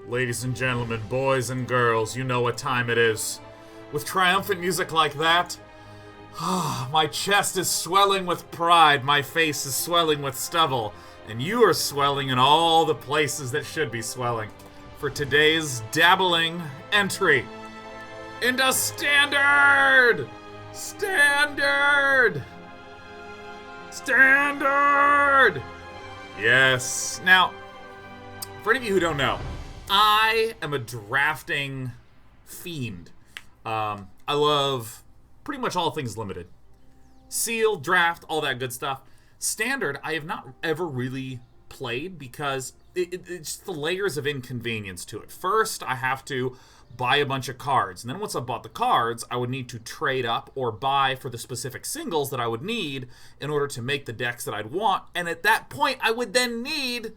Ladies and gentlemen, boys and girls, you know what time it is. With triumphant music like that, my chest is swelling with pride, my face is swelling with stubble, and you are swelling in all the places that should be swelling for today's dabbling entry into Standard! Standard! Standard! Yes. Now, for any of you who don't know, I am a drafting fiend. I love pretty much all things limited. Seal, draft, all that good stuff. Standard, I have not ever really played because it's the layers of inconvenience to it. First, I have to buy a bunch of cards. And then once I bought the cards, I would need to trade up or buy for the specific singles that I would need in order to make the decks that I'd want. And at that point, I would then need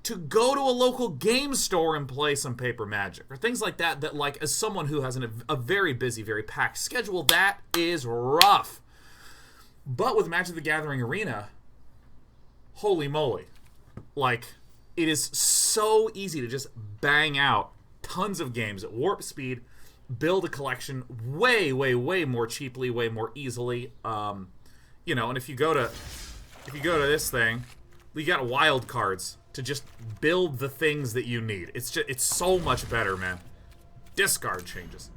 to go to a local game store and play some Paper Magic or things like that, that like as someone who has a very busy, very packed schedule, that is rough. But with Magic the Gathering Arena, holy moly. Like, it is so easy to just bang out tons of games at warp speed, build a collection way, way, way more cheaply, way more easily. And if you go to this thing, you got wild cards to just build the things that you need. It's so much better, man. Discard changes.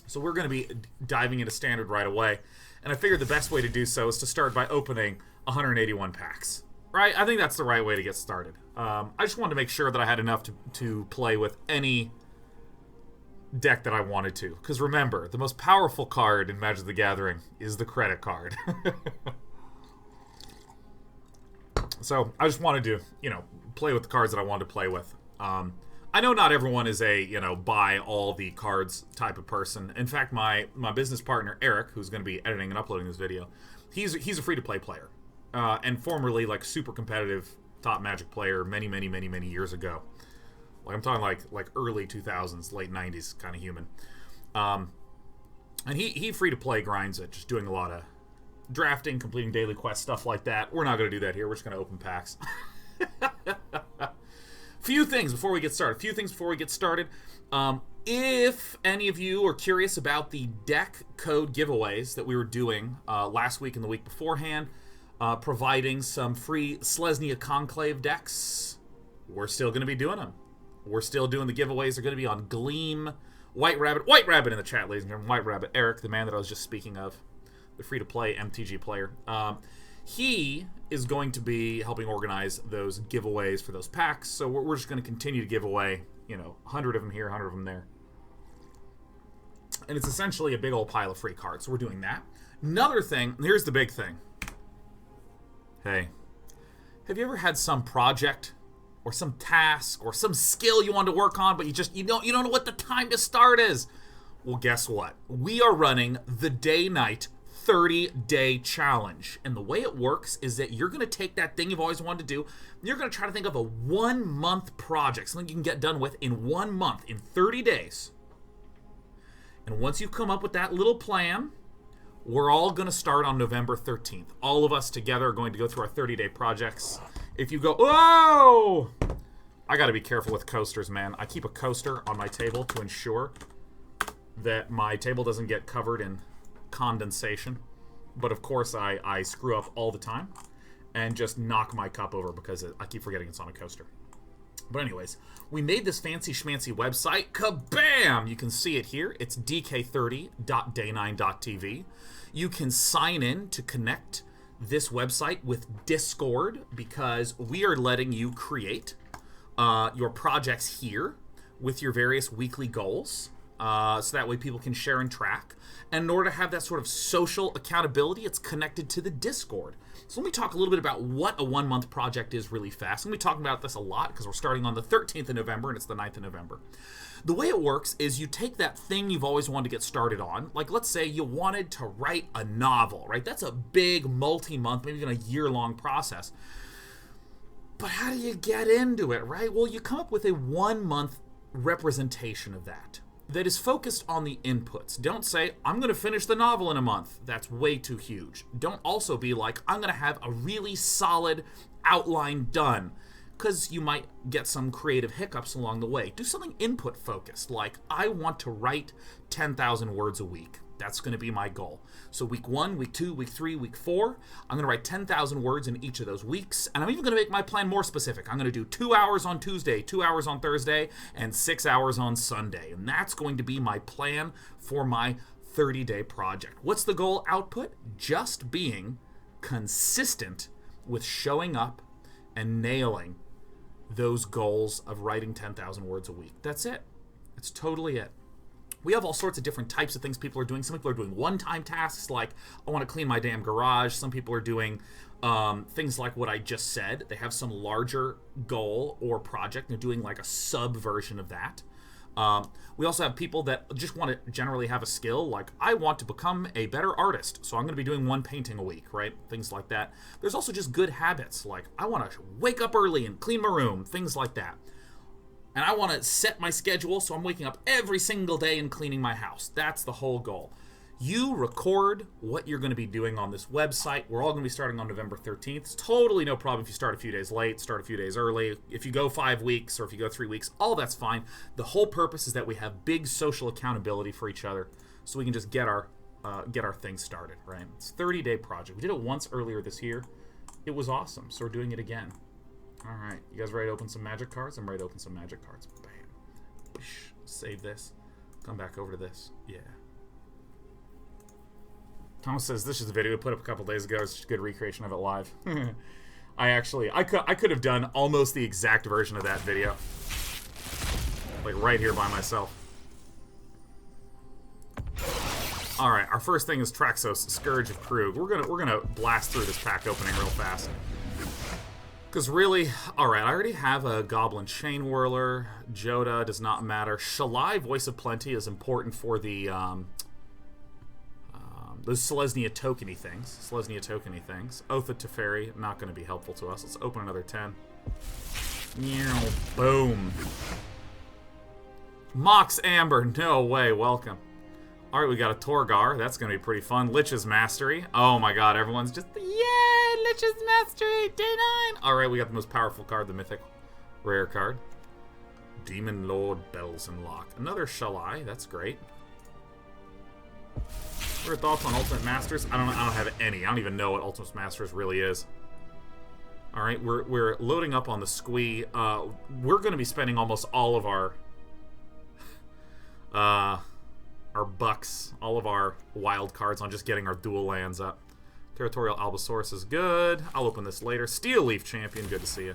So we're going to be diving into Standard right away, and I figured the best way to do so is to start by opening 181 packs. Right? I think that's the right way to get started. I just wanted to make sure that I had enough to play with any deck that I wanted to. Because remember, the most powerful card in Magic the Gathering is the credit card. So I just wanted to, play with the cards that I wanted to play with. I know not everyone is a, buy all the cards type of person. In fact, my business partner, Eric, who's going to be editing and uploading this video, he's a free-to-play player. And formerly, like, super competitive top Magic player many, many, many, many years ago. Like, I'm talking like early 2000s, late 90s kind of human. And he free-to-play grinds it, just doing a lot of drafting, completing daily quests, stuff like that. We're not going to do that here. We're just going to open packs. Few things before we get started. If any of you are curious about the deck code giveaways that we were doing last week and the week beforehand, providing some free Selesnya Conclave decks, we're still going to be doing them. We're still doing the giveaways. They're going to be on Gleam, White Rabbit in the chat, ladies and gentlemen. White Rabbit, Eric, the man that I was just speaking of, the free-to-play MTG player. He is going to be helping organize those giveaways for those packs, so we're just going to continue to give away, 100 of them here, 100 of them there. And it's essentially a big old pile of free cards, so we're doing that. Another thing, here's the big thing. Hey, have you ever had some project or some task or some skill you wanted to work on, but you don't know what the time to start is? Well, guess what? We are running the day-night 30-day challenge. And the way it works is that you're going to take that thing you've always wanted to do, and you're going to try to think of a 1-month project, something you can get done with in 1 month, in 30 days. And once you come up with that little plan, we're all going to start on November 13th. All of us together are going to go through our 30-day projects. If you go, whoa! I got to be careful with coasters, man. I keep a coaster on my table to ensure that my table doesn't get covered in condensation. But of course, I screw up all the time and just knock my cup over because I keep forgetting it's on a coaster. But anyways, we made this fancy schmancy website. Kabam! You can see it here. It's dk30.day9.tv. You can sign in to connect this website with Discord because we are letting you create your projects here with your various weekly goals. So that way people can share and track. And in order to have that sort of social accountability, it's connected to the Discord. So let me talk a little bit about what a 1-month project is really fast. I'm going to be talking about this a lot because we're starting on the 13th of November and it's the 9th of November. The way it works is you take that thing you've always wanted to get started on. Like, let's say you wanted to write a novel, right? That's a big multi-month, maybe even a year-long process. But how do you get into it, right? Well, you come up with a 1-month representation of that is focused on the inputs. Don't say, I'm going to finish the novel in a month. That's way too huge. Don't also be like, I'm going to have a really solid outline done. because you might get some creative hiccups along the way. Do something input focused, like I want to write 10,000 words a week. That's going to be my goal. So week 1, week 2, week 3, week 4, I'm going to write 10,000 words in each of those weeks. And I'm even going to make my plan more specific. I'm going to do 2 hours on Tuesday, 2 hours on Thursday, and 6 hours on Sunday. And that's going to be my plan for my 30-day project. What's the goal output? Just being consistent with showing up and nailing those goals of writing 10,000 words a week. That's it. That's totally it. We have all sorts of different types of things people are doing. Some people are doing one-time tasks like, I want to clean my damn garage. Some people are doing things like what I just said. They have some larger goal or project. They're doing like a sub-version of that. We also have people that just want to generally have a skill, like, I want to become a better artist, so I'm going to be doing 1 painting a week, right? Things like that. There's also just good habits, like, I want to wake up early and clean my room, things like that. And I want to set my schedule so I'm waking up every single day and cleaning my house. That's the whole goal. You record what you're going to be doing on this website. We're all going to be starting on November 13th. It's totally no problem if you start a few days late, start a few days early. If you go 5 weeks or if you go 3 weeks, all that's fine. The whole purpose is that we have big social accountability for each other so we can just get our thing started, right? It's a 30-day project. We did it once earlier this year. It was awesome, so we're doing it again. All right, you guys ready to open some magic cards? I'm ready to open some magic cards. Bam. Save this. Come back over to this. Yeah. Thomas says this is the video we put up a couple days ago. It's just a good recreation of it live. I could have done almost the exact version of that video, like right here by myself. All right, our first thing is Traxos, Scourge of Krug. We're gonna blast through this pack opening real fast. Because really, alright, I already have a Goblin Chain Whirler. Joda does not matter. Shalai, Voice of Plenty, is important for the, those Selesnya tokeny things. Oath of Teferi, not going to be helpful to us. Let's open another 10. Boom. Mox Amber, no way, welcome. Alright, we got a Torgar. That's going to be pretty fun. Lich's Mastery. Oh my god, everyone's just, yay! Lich's Mastery, day 9! Alright, we got the most powerful card, the mythic rare card. Demon Lord Bells and Lock. Another Shalai, that's great. What are your thoughts on Ultimate Masters? I don't have any. I don't even know what Ultimate Masters really is. Alright, we're loading up on the squee. We're going to be spending almost all of our bucks, all of our wild cards on just getting our dual lands up. Territorial Albasaurus is good. I'll open this later. Steel Leaf Champion, good to see you.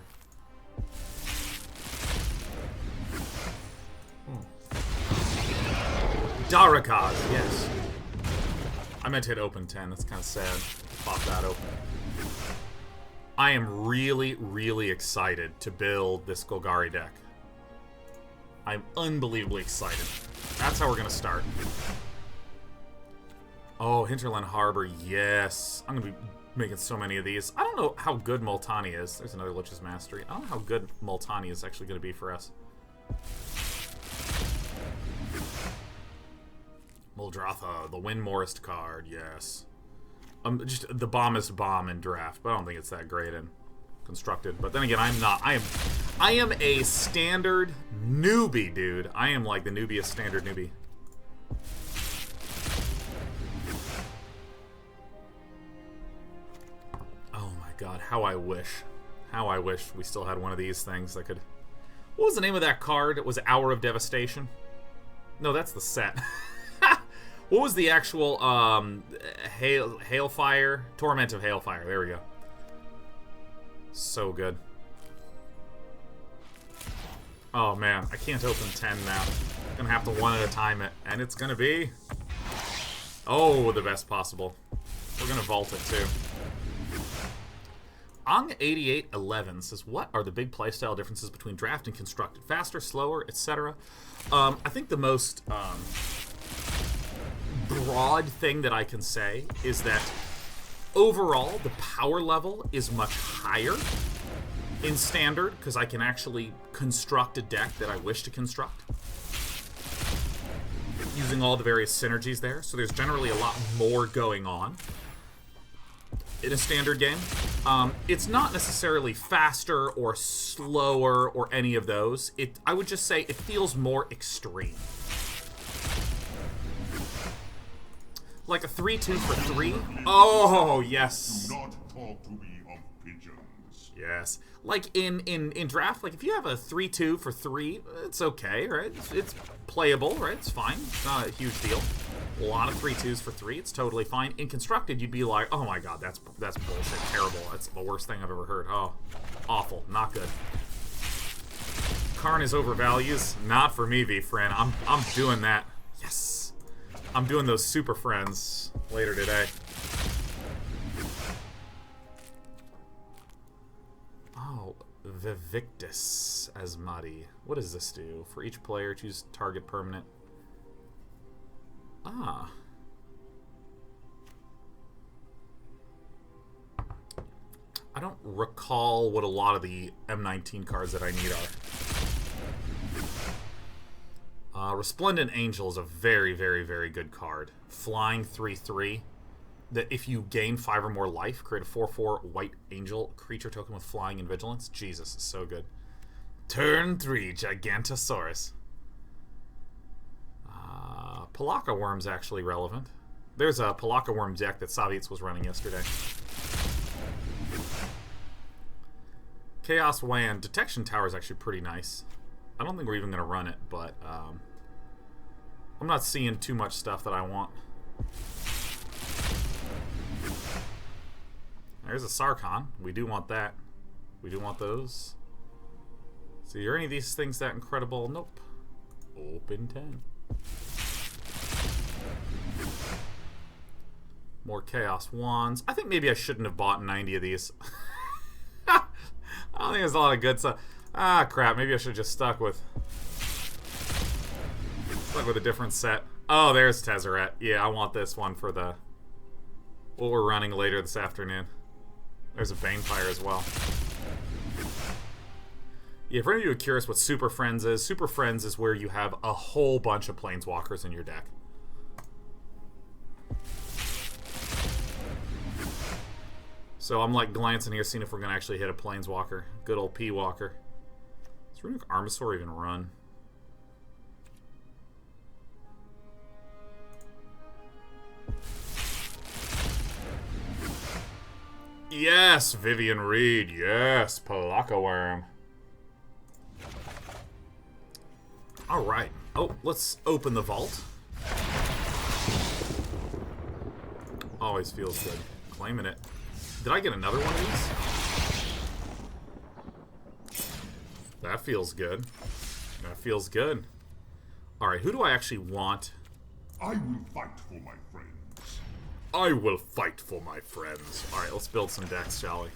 Darakaz, yes. I meant to hit open 10. That's kind of sad. Pop that open. I am really, really excited to build this Golgari deck. I'm unbelievably excited. That's how we're going to start. Oh, Hinterland Harbor, yes. I'm going to be making so many of these. I don't know how good Multani is. There's another Lich's Mastery. I don't know how good Multani is actually going to be for us. Muldrotha, the Windmorist card, yes. Just the bombest bomb in draft, but I don't think it's that great in constructed. But then again, I'm not. I am a standard newbie, dude. I am like the newbiest standard newbie. Oh my god, how I wish we still had one of these things that could. What was the name of that card? It was Hour of Devastation. No, that's the set. What was the actual Hailfire? Torment of Hailfire. There we go. So good. Oh man, I can't open 10 now. I'm gonna have to one at a time it, and it's gonna be the best possible. We're gonna vault it too. Ang8811 says, what are the big playstyle differences between draft and constructed? Faster, slower, etc. I think the most broad thing that I can say is that overall the power level is much higher in standard because I can actually construct a deck that I wish to construct using all the various synergies there, so there's generally a lot more going on. in a standard game. It's not necessarily faster or slower or any of those. I would just say it feels more extreme. Like a 3-2 for 3. Oh, yes. Do not talk to me of pigeons. Yes. Like in draft, like if you have a 3-2 for 3, it's okay, right? It's playable, right? It's fine. It's not a huge deal. A lot of 3-2s for 3, it's totally fine. In Constructed, you'd be like, oh my god, that's bullshit, terrible. That's the worst thing I've ever heard. Oh, awful, not good. Karn is overvalues, not for me, V-Friend. I'm doing that. Yes. I'm doing those super friends later today. Oh, Vivictus Asmati. What does this do? For each player, choose target permanent. Ah. I don't recall what a lot of the M19 cards that I need are. Resplendent Angel is a very, very, very good card. Flying 3/3. That if you gain 5 or more life, create a 4/4 white angel creature token with flying and vigilance. Jesus, it's so good. Turn 3, Gigantosaurus. Palaka Worm's actually relevant. There's a Palaka Worm deck that Savietz was running yesterday. Chaos Wand. Detection Tower is actually pretty nice. I don't think we're even going to run it, but I'm not seeing too much stuff that I want. There's a Sarkhan. We do want that. We do want those. See, are any of these things that incredible? Nope. Open 10. More Chaos Wands. I think maybe I shouldn't have bought 90 of these. I don't think there's a lot of good stuff. Ah, crap. Maybe I should have just stuck with a different set. Oh, there's Tezzeret. Yeah, I want this one for the what we're running later this afternoon. There's a Banefire as well. Yeah, if any of you are curious what Super Friends is where you have a whole bunch of Planeswalkers in your deck. So I'm like glancing here, seeing if we're going to actually hit a Planeswalker. Good old P-Walker. Does Runic Armasaur even run? Yes, Vivien Reid. Yes, Palaka Worm. Alright. Oh, let's open the vault. Always feels good. Claiming it. Did I get another one of these? That feels good. That feels good. Alright, who do I actually want? I will fight for my friends. I will fight for my friends. Alright, let's build some decks, shall we?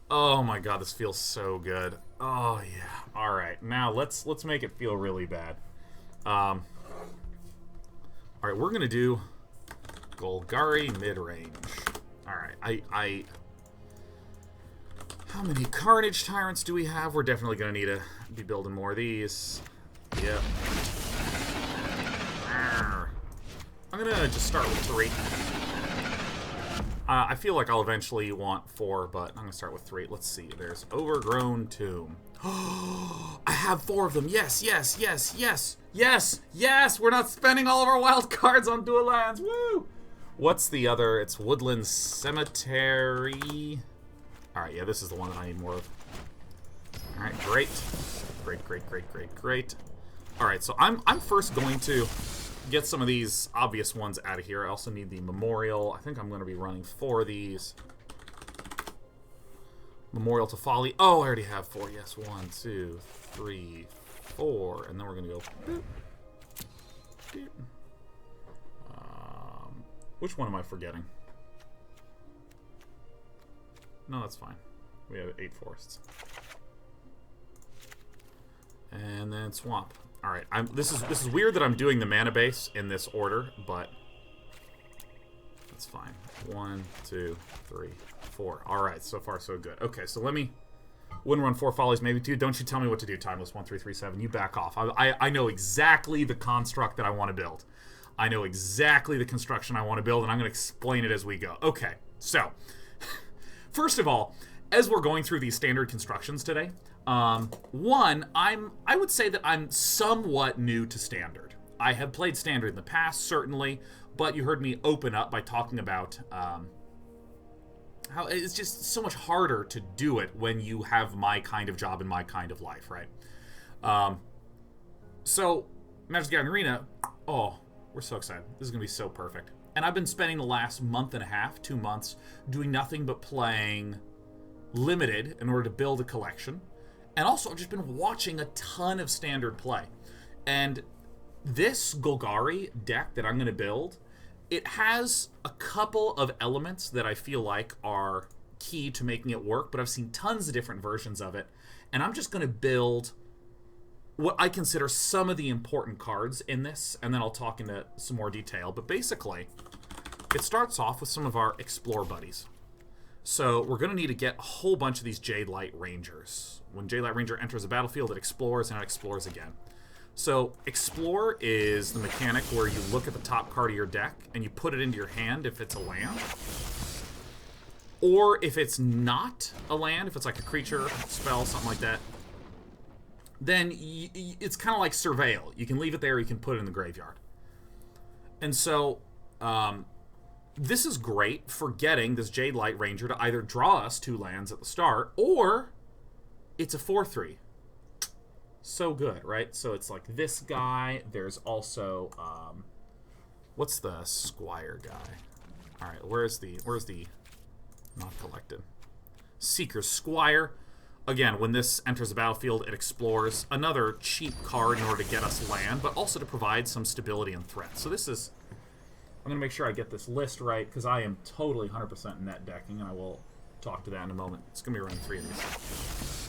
Oh my god, this feels so good. Oh yeah. Alright, now let's make it feel really bad. Alright, we're gonna do Golgari Midrange. Alright, how many Carnage Tyrants do we have? We're definitely gonna need to be building more of these. Yep. I'm gonna just start with 3. I feel like I'll eventually want 4, but I'm gonna start with 3. Let's see. There's Overgrown Tomb. I have 4 of them. Yes, yes, yes, yes, yes, yes. We're not spending all of our wild cards on dual lands. Woo! What's the other? It's Woodland Cemetery. All right, yeah, this is the one that I need more of. All right, great, great, great, great, great, great. All right, so I'm first going to get some of these obvious ones out of here. I also need the Memorial. I think I'm going to be running 4 of these. Memorial to Folly. Oh, I already have 4. Yes, 1, 2, 3, 4, and then we're going to go. Boop, boop. Which one am I forgetting? No, that's fine. We have 8 forests. And then swamp. All right, this is weird that I'm doing the mana base in this order, but that's fine. 1, 2, 3, 4. All right, so far so good. Okay, so let me. Wouldn't run 4 follies, maybe 2. Don't you tell me what to do, Timeless 1337. You back off. I know exactly the construct that I want to build. I know exactly the construction I want to build, and I'm going to explain it as we go. Okay, so First of all, as we're going through these standard constructions today, one, I would say that I'm somewhat new to Standard. I have played Standard in the past, certainly, but you heard me open up by talking about how it's just so much harder to do it when you have my kind of job and my kind of life, right? So, Magic the Gathering Arena, oh, we're so excited. This is going to be so perfect. And I've been spending the last month and a half, 2 months, doing nothing but playing Limited in order to build a collection. And also, I've just been watching a ton of Standard play. And this Golgari deck that I'm going to build, it has a couple of elements that I feel like are key to making it work, but I've seen tons of different versions of it. And I'm just going to build what I consider some of the important cards in this, and then I'll talk into some more detail. But basically, it starts off with some of our Explore buddies. So we're going to need to get a whole bunch of these Jadelight Rangers. When Jadelight Ranger enters the battlefield, it explores and it explores again. So Explore is the mechanic where you look at the top card of your deck and you put it into your hand if it's a land. Or if it's not a land, if it's like a creature, spell, something like that, then it's kind of like Surveil. You can leave it there, you can put it in the graveyard. And so this is great for getting this Jadelight Ranger to either draw us 2 lands at the start, or it's a 4/3. So good, right? So it's like this guy. There's also what's the Squire guy? All right, where's the not collected Seekers Squire? Again, when this enters the battlefield, it explores. Another cheap card in order to get us land, but also to provide some stability and threat. So this is, I'm going to make sure I get this list right, because I am totally 100% net decking, and I will talk to that in a moment. It's going to be running 3 of these.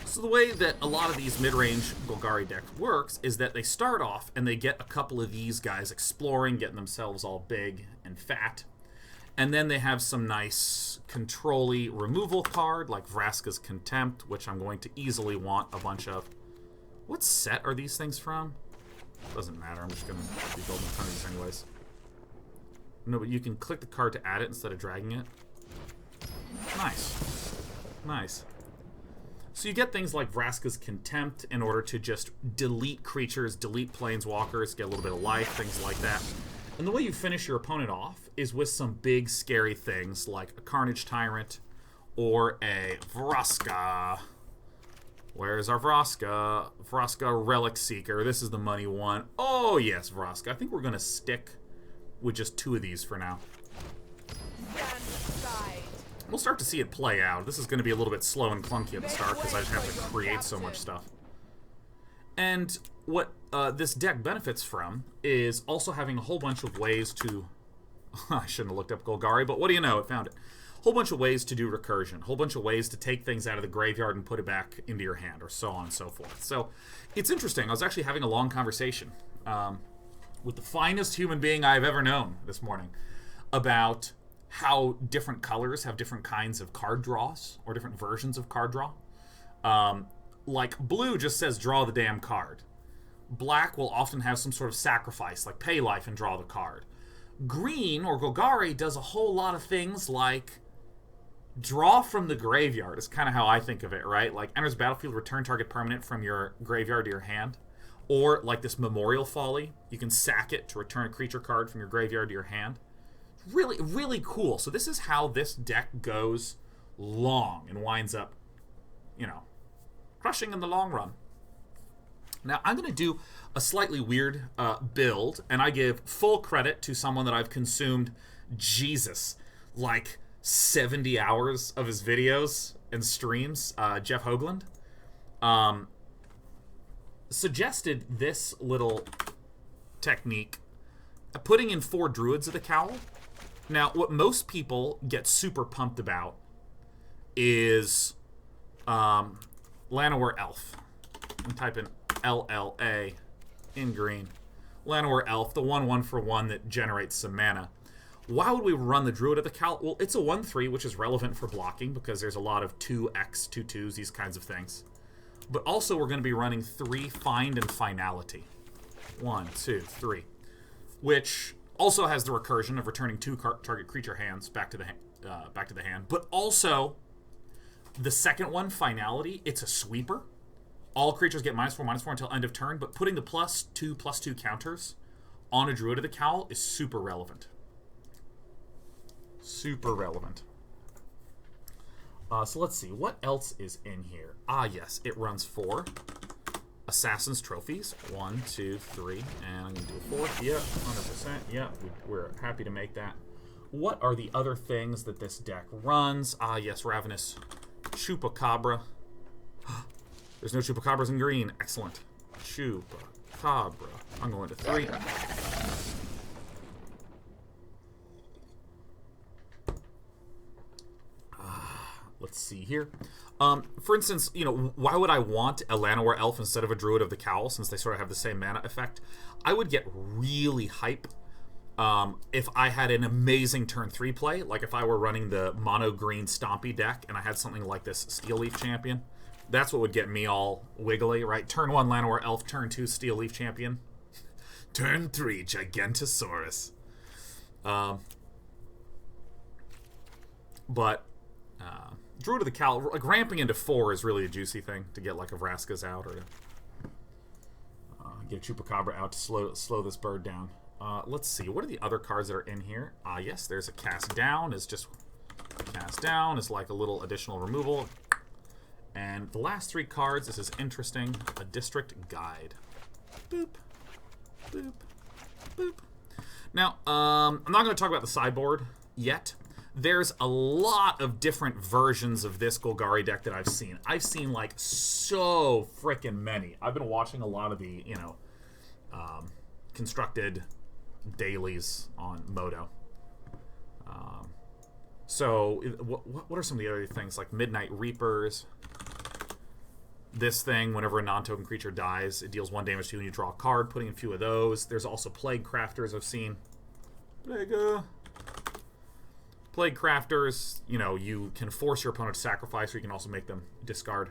So the way that a lot of these mid-range Golgari decks works is that they start off and they get a couple of these guys exploring, getting themselves all big and fat. And then they have some nice control-y removal card, like Vraska's Contempt, which I'm going to easily want a bunch of. What set are these things from? Doesn't matter, I'm just going to be building a ton of these anyways. No, but you can click the card to add it instead of dragging it. Nice. Nice. So you get things like Vraska's Contempt in order to just delete creatures, delete planeswalkers, get a little bit of life, things like that. And the way you finish your opponent off is with some big, scary things like a Carnage Tyrant or a Vraska. Where's our Vraska? Vraska Relic Seeker. This is the money one. Oh, yes, Vraska. I think we're going to stick with just 2 of these for now. We'll start to see it play out. This is going to be a little bit slow and clunky at the start because I just have to create so much stuff. And what this deck benefits from is also having a whole bunch of ways to... I shouldn't have looked up Golgari, but what do you know? It found it. A whole bunch of ways to do recursion. A whole bunch of ways to take things out of the graveyard and put it back into your hand, or so on and so forth. So it's interesting. I was actually having a long conversation with the finest human being I've ever known this morning about how different colors have different kinds of card draws, or different versions of card draw. Like, blue just says draw the damn card. Black will often have some sort of sacrifice, like pay life and draw the card. Green, or Golgari, does a whole lot of things like draw from the graveyard, is kind of how I think of it, right? Like, enters battlefield, return target permanent from your graveyard to your hand. Or, like this Memorial Folly, you can sack it to return a creature card from your graveyard to your hand. Really, really cool. So this is how this deck goes long and winds up, you know, crushing in the long run. Now, I'm going to do a slightly weird build, and I give full credit to someone that I've consumed, Jesus, like 70 hours of his videos and streams, Jeff Hoagland, suggested this little technique, putting in 4 Druids of the Cowl. Now, what most people get super pumped about is Llanowar Elf. And type in LLA in green. Llanowar Elf, the 1/1 for 1 that generates some mana. Why would we run the Druid of the Cowl? Well, it's a 1/3, which is relevant for blocking because there's a lot of 2x, 2/2s, these kinds of things. But also, we're going to be running 3 Find and Finality. 1, 2, 3. Which also has the recursion of returning 2 target creature hands back to the back to the hand. But also, the second one, Finality, it's a sweeper. All creatures get -4/-4 until end of turn, but putting the +2/+2 counters on a Druid of the Cowl is super relevant. Super relevant. So let's see. What else is in here? Ah, yes. It runs 4 Assassin's Trophies. 1, 2, 3. And I'm going to do a 4th. Yeah, 100%. Yeah, we're happy to make that. What are the other things that this deck runs? Ah, yes. Ravenous Chupacabra. There's no Chupacabras in green. Excellent. Chupacabra. I'm going to 3. Let's see here. For instance, you know, why would I want a Llanowar Elf instead of a Druid of the Cowl, since they sort of have the same mana effect? I would get really hype if I had an amazing turn 3 play, like if I were running the mono green Stompy deck and I had something like this Steel Leaf Champion. That's what would get me all wiggly, right? Turn 1 Llanowar Elf, turn 2 Steel Leaf Champion. Turn 3 Gigantosaurus. But Druid of the Cowl, like ramping into 4 is really a juicy thing to get like a Vraska's out or to get a Chupacabra out to slow this bird down. Let's see, what are the other cards that are in here? Yes, there's a Cast Down. Is just Cast Down is like a little additional removal. And the last 3 cards, this is interesting. A District Guide. Boop, boop, boop. Now, I'm not going to talk about the sideboard yet. There's a lot of different versions of this Golgari deck that I've seen. I've seen, like, so frickin' many. I've been watching a lot of the, you know, constructed dailies on Moto. So, what are some of the other things? Like Midnight Reapers. This thing, whenever a non-token creature dies, it deals 1 damage to you and you draw a card, putting in a few of those. There's also Plague Crafters I've seen. Plague Crafters, you know, you can force your opponent to sacrifice, or you can also make them discard.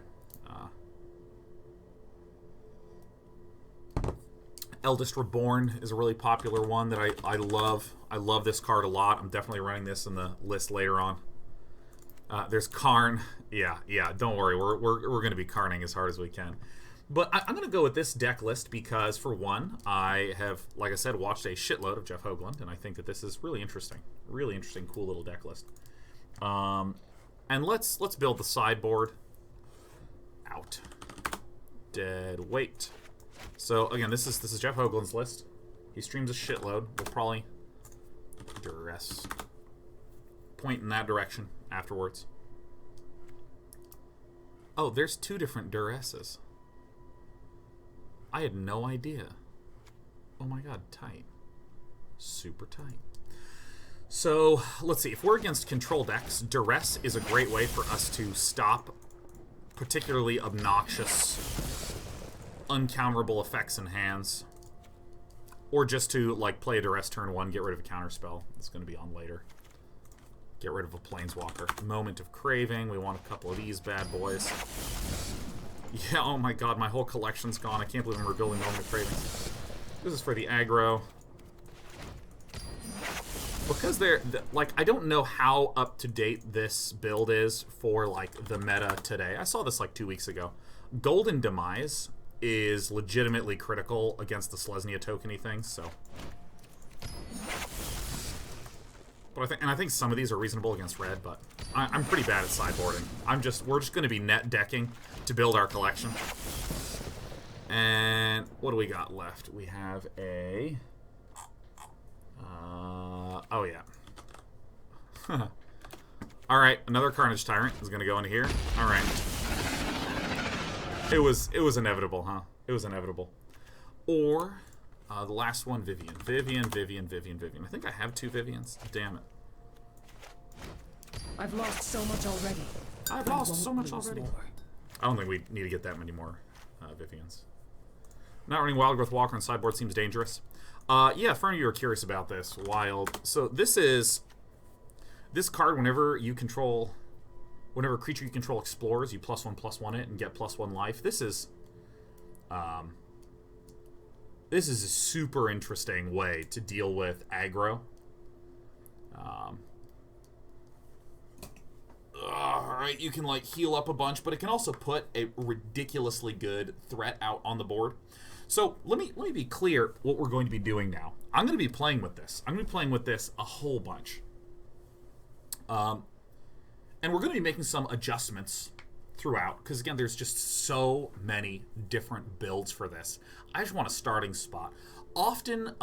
Eldest Reborn is a really popular one that I love. I love this card a lot. I'm definitely running this in the list later on. There's Karn. Yeah, don't worry. We're going to be Karning as hard as we can. But I'm going to go with this deck list because, for one, I have, like I said, watched a shitload of Jeff Hoagland, and I think that this is really interesting. Really interesting, cool little deck list. And let's build the sideboard out. Dead weight. So, again, this is Jeff Hoagland's list. He streams a shitload. We'll probably Duress. Point in that direction afterwards. Oh, there's 2 different Duresses. I had no idea. Oh my god, tight. Super tight. So, let's see. If we're against control decks, Duress is a great way for us to stop particularly obnoxious, uncounterable effects in hands. Or just to, like, play a Duress turn 1, get rid of a counterspell. It's going to be on later. Get rid of a Planeswalker. Moment of Craving. We want a couple of these bad boys. Yeah, oh my god, my whole collection's gone. I can't believe I'm rebuilding Moment of Craving. This is for the aggro. Because they're, like, I don't know how up-to-date this build is for, like, the meta today. I saw this, like, 2 weeks ago. Golden Demise is legitimately critical against the Selesnya tokeny things, so... But I think some of these are reasonable against red, but I'm pretty bad at sideboarding. We're just going to be net decking to build our collection. And what do we got left? We have a... oh yeah. Alright, another Carnage Tyrant is going to go into here. Alright. It was inevitable, huh? It was inevitable. Or... the last one, Vivien. Vivien. I think I have 2 Viviens. Damn it. I've lost so much already. I don't think we need to get that many more Viviens. Not running Wild Growth Walker on sideboard seems dangerous. Yeah, for any of you who are curious about this, Wild. So this card, whenever a creature you control explores, you +1/+1 it and get +1 life. This is a super interesting way to deal with aggro. Alright, you can, like, heal up a bunch, but it can also put a ridiculously good threat out on the board. So, let me be clear what we're going to be doing now. I'm going to be playing with this. I'm going to be playing with this a whole bunch. And we're going to be making some adjustments throughout, because, again, there's just so many different builds for this. I just want a starting spot. Often,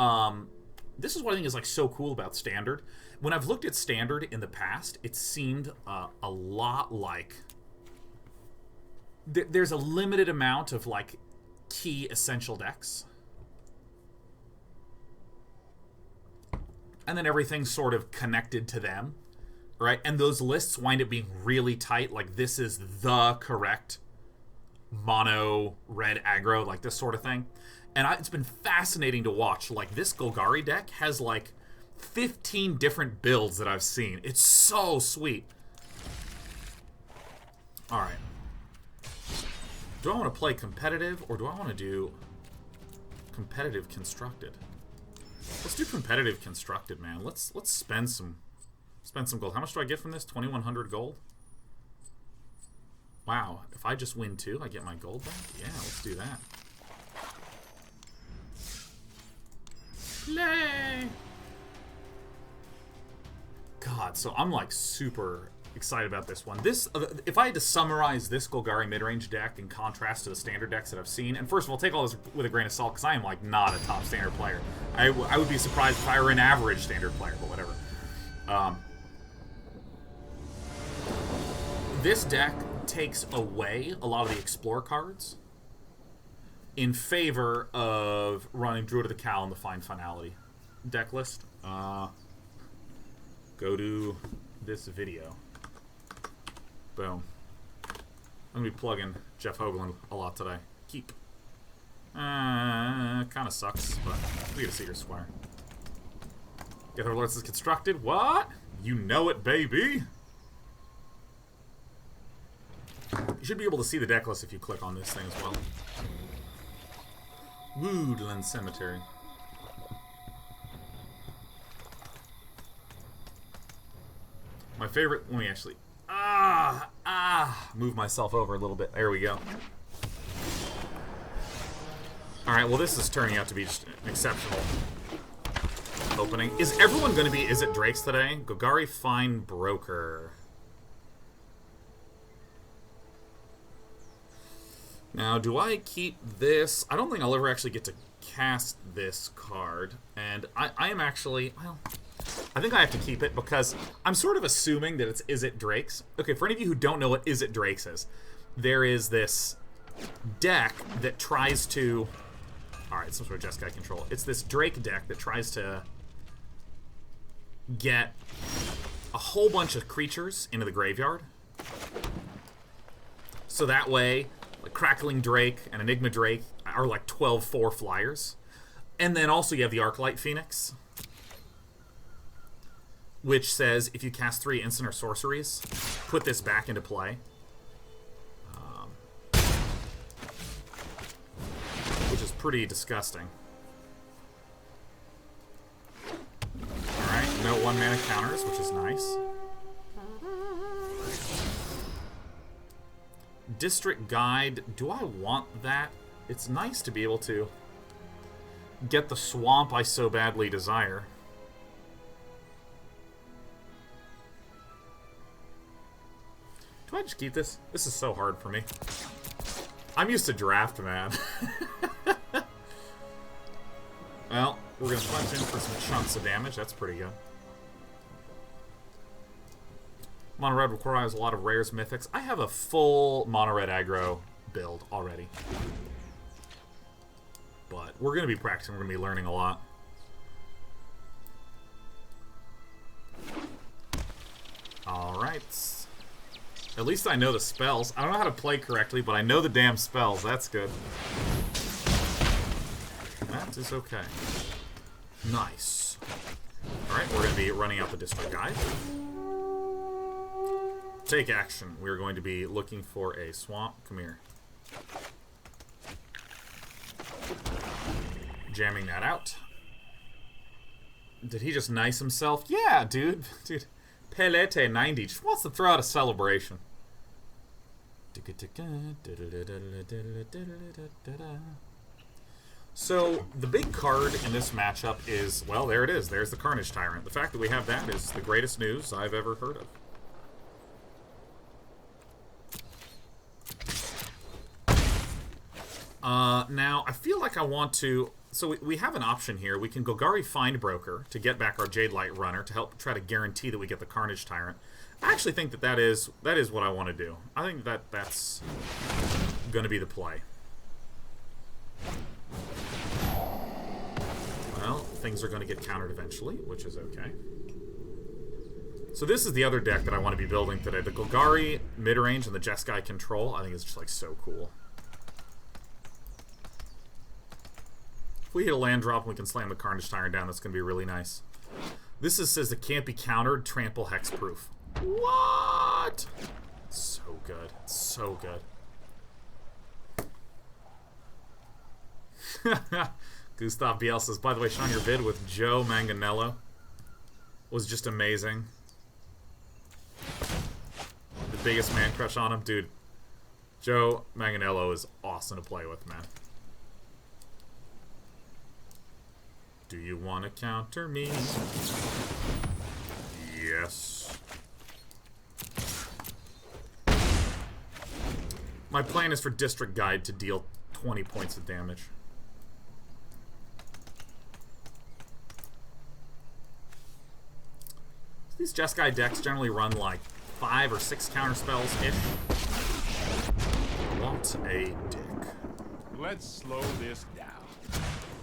this is what I think is, like, so cool about Standard. When I've looked at Standard in the past, it seemed a lot like... There's a limited amount of, like, key essential decks. And then everything's sort of connected to them, right? And those lists wind up being really tight. Like, this is the correct mono red aggro, like this sort of thing. And it's been fascinating to watch. Like, this Golgari deck has, like, 15 different builds that I've seen. It's so sweet. Alright. Do I want to play competitive, or do I want to do competitive constructed? Let's do competitive constructed, man. Let's spend some gold. How much do I get from this? 2,100 gold? Wow. If I just win 2, I get my gold back? Yeah, let's do that. Play! God, so I'm, like, super excited about this one. This, if I had to summarize this Golgari Midrange deck in contrast to the standard decks that I've seen, and first of all, take all this with a grain of salt, because I am, like, not a top standard player. I would be surprised if I were an average standard player, but whatever. This deck takes away a lot of the Explore cards in favor of running Druid of the Cowl and the Finality deck list. Go to this video. Boom. I'm going to be plugging Jeff Hoagland a lot today. Keep. Kind of sucks, but we get a Seekers Squire. Get her alerts is constructed. What? You know it, baby! You should be able to see the deck list if you click on this thing as well. Woodland Cemetery. My favorite... Let me actually... move myself over a little bit. There we go. Alright, well this is turning out to be just an exceptional opening. Is everyone going to be Is It Drakes today? Golgari Findbroker. Now, do I keep this? I don't think I'll ever actually get to cast this card. And I am actually... Well, I think I have to keep it because I'm sort of assuming that it's Is It Drakes. Okay, for any of you who don't know what Is It Drakes is, there is this deck that tries to... Alright, some sort of Jeskai control. It's this Drake deck that tries to get a whole bunch of creatures into the graveyard. So that way, like Crackling Drake and Enigma Drake are like 12/4 flyers. And then also you have the Arclight Phoenix, which says if you cast 3 instant or sorceries, put this back into play. Which is pretty disgusting. Alright, no 1-mana counters, which is nice. District Guide, do I want that? It's nice to be able to get the swamp I so badly desire. Do I just keep this? This is so hard for me. I'm used to draft, man. Well, we're going to punch in for some chunks of damage. That's pretty good. Mono Red requires a lot of rares, mythics. I have a full Mono Red aggro build already. But we're going to be practicing. We're going to be learning a lot. Alright. At least I know the spells. I don't know how to play correctly, but I know the damn spells. That's good. That is okay. Nice. Alright, we're going to be running out the District Guide. Take action. We're going to be looking for a swamp. Come here. Jamming that out. Did he just nice himself? Yeah, dude. Dude. Pelete90 just wants to throw out a celebration. So, the big card in this matchup is, well, there it is. There's the Carnage Tyrant. The fact that we have that is the greatest news I've ever heard of. Now, I feel like I want to... So we have an option here. We can Golgari Findbroker to get back our Jadelight Runner to help try to guarantee that we get the Carnage Tyrant. I actually think that is what I want to do. I think that's going to be the play. Well, things are going to get countered eventually, which is okay. So this is the other deck that I want to be building today. The Golgari Midrange and the Jeskai Control. I think it's just like so cool. If we hit a land drop and we can slam the Carnage Tyrant down, that's going to be really nice. This says it can't be countered, trample, hexproof. What? So good. So good. Gustav Biel says, by the way, Sean, your vid with Joe Manganiello was just amazing. The biggest man crush on him. Dude, Joe Manganiello is awesome to play with, man. Do you want to counter me? Yes. My plan is for District Guide to deal 20 points of damage. These Jeskai decks generally run like 5 or 6 counter spells-ish. What a dick. Let's slow this down.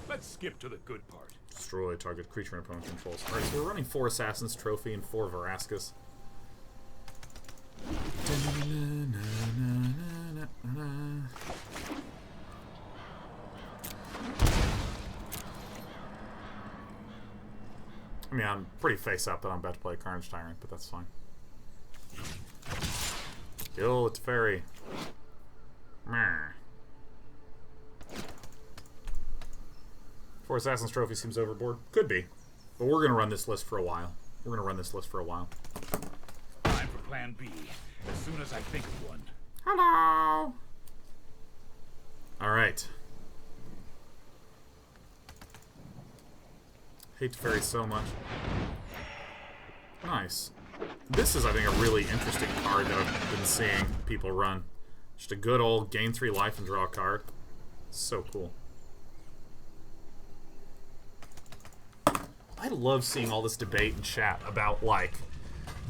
Let's skip to the good part. Destroy target creature and opponent controls. Alright, so we're running 4 Assassin's Trophy and 4 Vraskas. I mean, I'm pretty face up that I'm about to play Carnage Tyrant, but that's fine. Kill its fairy. Meh. 4 Assassin's Trophy seems overboard. Could be. But we're going to run this list for a while. Time for plan B, as soon as I think of one. Hello! Alright. Hate Fairy so much. Nice. This is, I think, a really interesting card that I've been seeing people run. Just a good old gain 3 life and draw a card. So cool. I love seeing all this debate in chat about, like,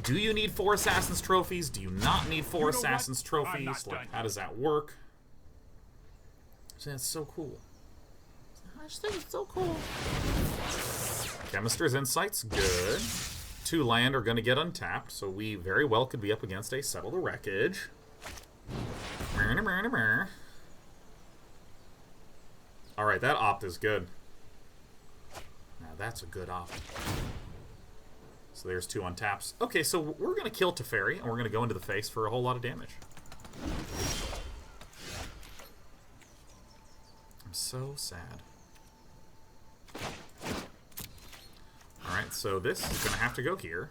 do you need 4 Assassin's Trophies? Do you not need 4 Assassin's Trophies? Like, how does that work? That's so cool. I just think it's so cool. Chemister's Insight's good. 2 land are going to get untapped, so we very well could be up against a Settle the Wreckage. Alright, that opt is good. Now that's a good opt. So there's 2 untaps. Okay, so we're going to kill Teferi, and we're going to go into the face for a whole lot of damage. I'm so sad. Alright, so this is going to have to go here.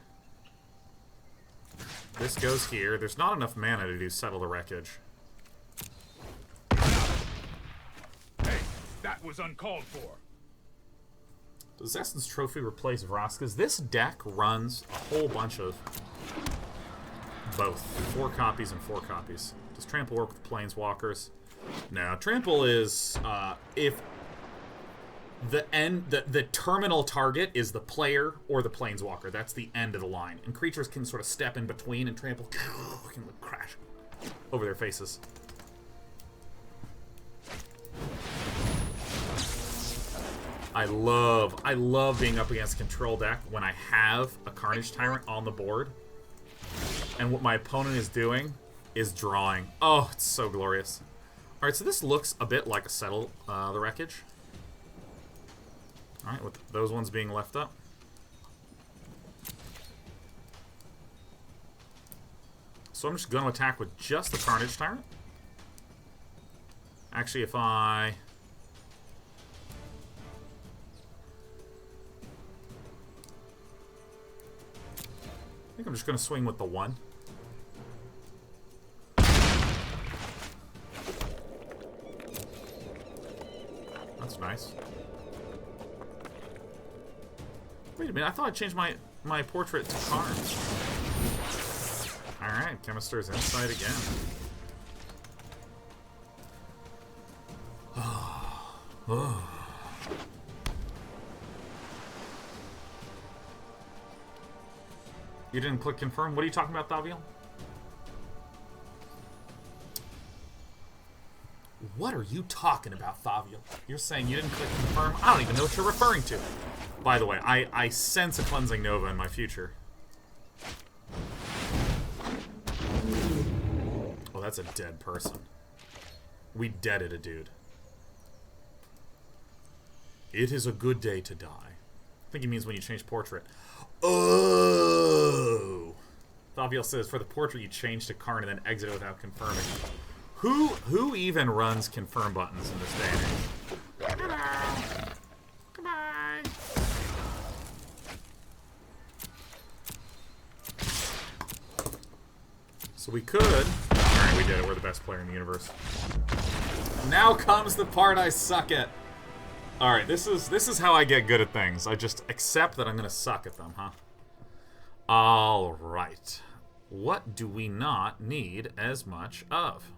This goes here. There's not enough mana to do Settle the Wreckage. Hey, that was uncalled for. Does Assassin's Trophy replace Vraska's? This deck runs a whole bunch of both. 4 copies and 4 copies. Does Trample work with Planeswalkers? No, Trample is, if the terminal target is the player or the Planeswalker. That's the end of the line. And creatures can sort of step in between and Trample can crash over their faces. I love being up against a control deck when I have a Carnage Tyrant on the board and what my opponent is doing is drawing. Oh, it's so glorious. Alright, so this looks a bit like a Settle the Wreckage. Alright, with those ones being left up. So I'm just going to attack with just the Carnage Tyrant. Actually, if I think I'm just going to swing with the 1. That's nice. Wait a minute, I thought I changed my portrait to Karn. Alright, Chemister's Insight again. You didn't click confirm? What are you talking about, Thaviel? What are you talking about, Thaviel? You're saying you didn't click confirm? I don't even know what you're referring to. By the way, I sense a Cleansing Nova in my future. Oh, that's a dead person. We deaded a dude. It is a good day to die. I think he means when you change portrait. Oh! Thaviel says, for the portrait you change to Karn and then exit it without confirming. Who even runs confirm buttons in this day and age? Hello! Goodbye! So we could... Alright, we did it. We're the best player in the universe. Now comes the part I suck at. Alright, this is how I get good at things. I just accept that I'm gonna suck at them, huh? Alright. What do we not need as much of?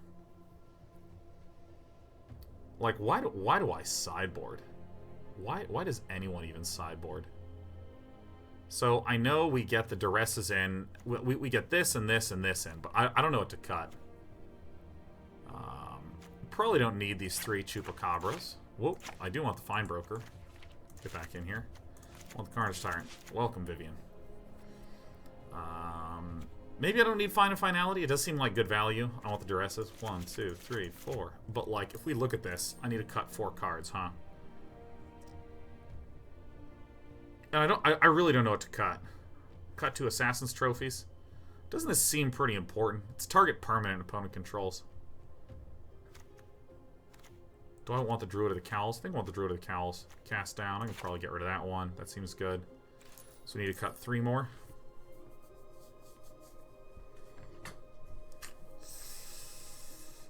Like, why do I sideboard? Why does anyone even sideboard? So, I know we get the Duresses in. We get this and this and this in, but I don't know what to cut. Probably don't need these 3 Chupacabras. Whoop, I do want the Findbroker. Get back in here. I want the Carnage Tyrant. Welcome, Vivien. Maybe I don't need Finality. It does seem like good value. I want the Duresses. 1, 2, 3, 4. But, like, if we look at this, I need to cut 4 cards, huh? And I really don't know what to cut. Cut 2 Assassin's Trophies. Doesn't this seem pretty important? It's target permanent opponent controls. Do I want the Druid of the Cowls? I think I want the Druid of the Cowls. Cast down. I can probably get rid of that one. That seems good. So we need to cut 3 more.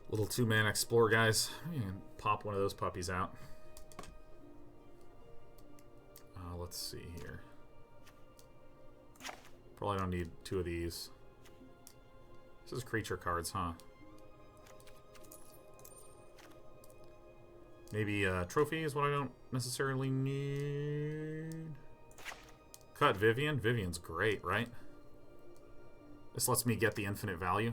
Little 2-man Explore, guys. Pop one of those puppies out. Let's see here. Probably don't need 2 of these. This is creature cards, huh? Maybe trophy is what I don't necessarily need. Cut Vivien. Vivien's great, right? This lets me get the infinite value.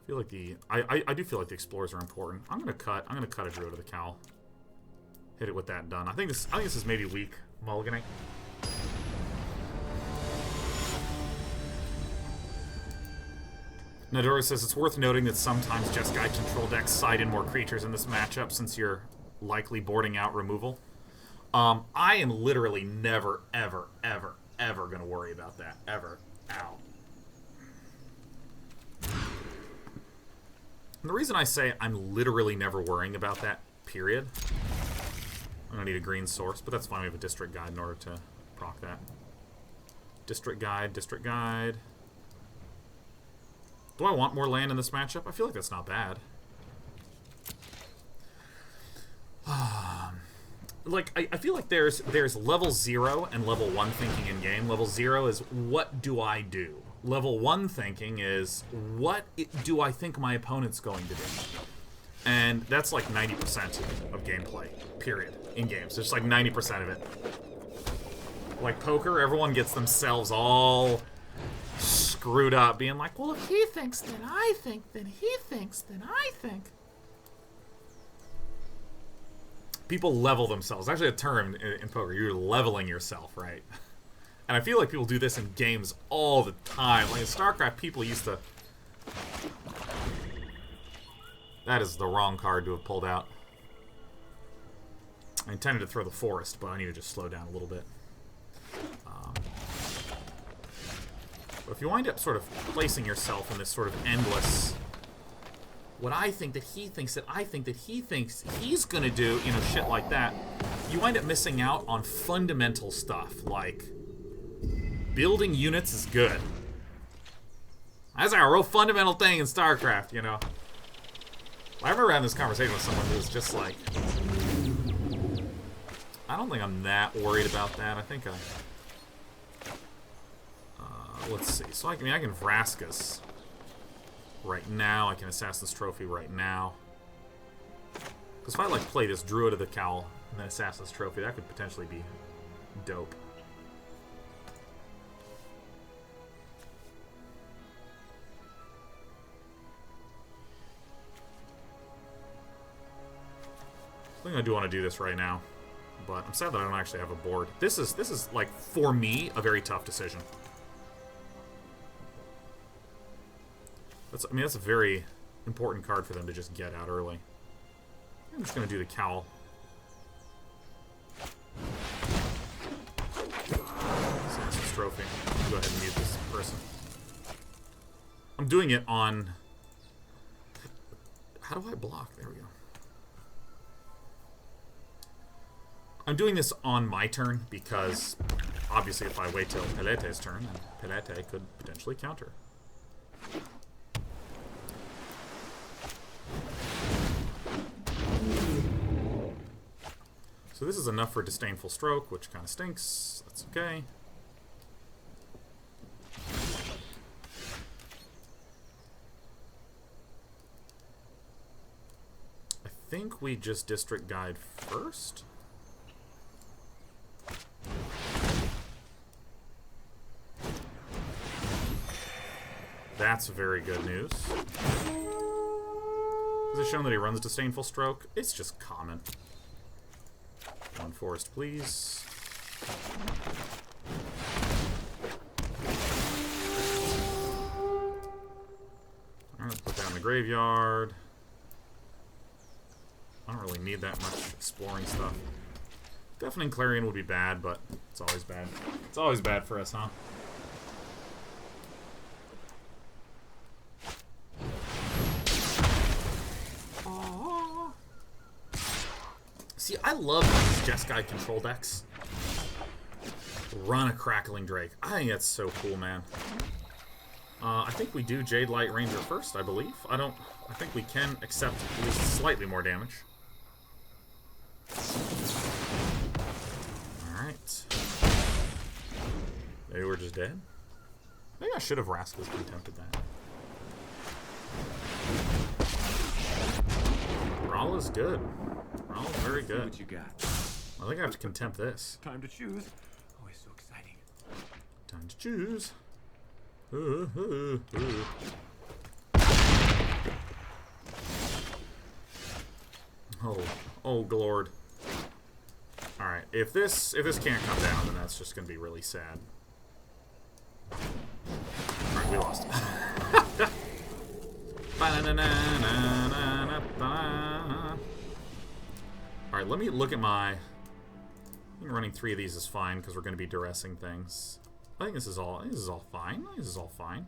I feel like I do feel like the explorers are important. I'm gonna cut a Druid of the Cowl. Hit it with that done. I think this is maybe weak mulliganing. Nadora says it's worth noting that sometimes Jeskai control decks side in more creatures in this matchup since you're likely boarding out removal. I am literally never, ever, ever, ever gonna worry about that. Ever. Ow. And the reason I say I'm literally never worrying about that, period. I'm gonna need a green source, but that's fine. We have a district guide in order to proc that. District guide, district guide. Do I want more land in this matchup? I feel like that's not bad. Like, I feel like there's level 0 and level 1 thinking in game. Level 0 is, what do I do? Level 1 thinking is, what do I think my opponent's going to do? And that's like 90% of gameplay, period, in games. It's like 90% of it. Like poker, everyone gets themselves all screwed up, being like, well, if he thinks, then I think, then he thinks, then I think. People level themselves. Actually, a term in poker, you're leveling yourself, right? And I feel like people do this in games all the time. Like in StarCraft, people used to... That is the wrong card to have pulled out. I intended to throw the forest, but I need to just slow down a little bit. But if you wind up sort of placing yourself in this sort of endless... What I think that he thinks that I think that he thinks he's gonna do, you know, shit like that, you wind up missing out on fundamental stuff, like... Building units is good. That's a real fundamental thing in StarCraft, you know? I remember having this conversation with someone who was just like, I don't think I'm that worried about that. I think let's see. So I can Vraskas right now. I can Assassin's Trophy right now. Because if I like play this Druid of the Cowl and then Assassin's Trophy, that could potentially be dope. I think I do want to do this right now, but I'm sad that I don't actually have a board. This is like, for me, a very tough decision. I mean, that's a very important card for them to just get out early. I'm just going to do the Cowl. Assassin's Trophy. I'll go ahead and mute this person. I'm doing it on... How do I block? There we go. I'm doing this on my turn because, obviously, if I wait till Pelete's turn, then Pelete could potentially counter. So this is enough for Disdainful Stroke, which kind of stinks. That's okay. I think we just District Guide first. That's very good news. Has it shown that he runs Disdainful Stroke? It's just common. One forest, please. Alright, put that in the graveyard. I don't really need that much exploring stuff. Deafening Clarion would be bad, but it's always bad. It's always bad for us, huh? See, I love these Jeskai control decks. Run a Crackling Drake. I think that's so cool, man. I think we do Jadelight Ranger first, I believe. I think we can accept at least slightly more damage. Alright. Maybe we're just dead? Maybe I should have Vraska's Contempted that. Brawl is good. Brawl is very good. What you got? I think I have to Contempt this. Time to choose. Always so exciting. Time to choose. Oh, Glord. All right, if this can't come down, then that's just gonna be really sad. All right, we lost. All right, let me look at my. I think running 3 of these is fine because we're going to be duressing things. I think this is all. This is all fine. This is all fine.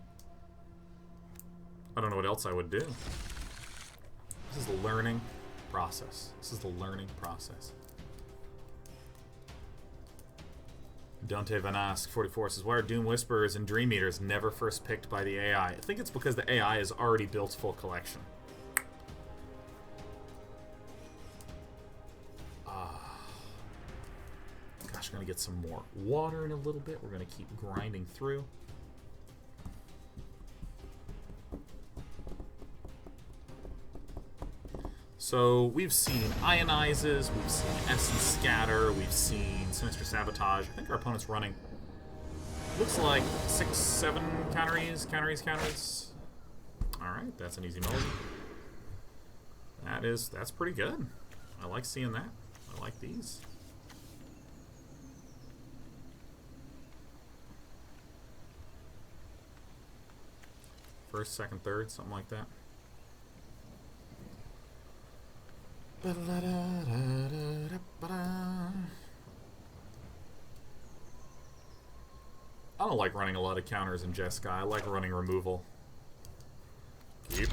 I don't know what else I would do. This is the learning process. This is the learning process. Dante Vanask 44 says, why are Doom Whisperers and Dream Eaters never first picked by the AI? I think it's because the AI has already built full collection. Gosh, I'm going to get some more water in a little bit. We're going to keep grinding through. So we've seen Ionizes, we've seen Essence Scatter, we've seen Sinister Sabotage. I think our opponent's running, looks like 6, 7 counteries. Alright, that's an easy mode. That's pretty good. I like seeing that. I like these. First, second, third, something like that. I don't like running a lot of counters in Jeskai. I like running removal. Keep.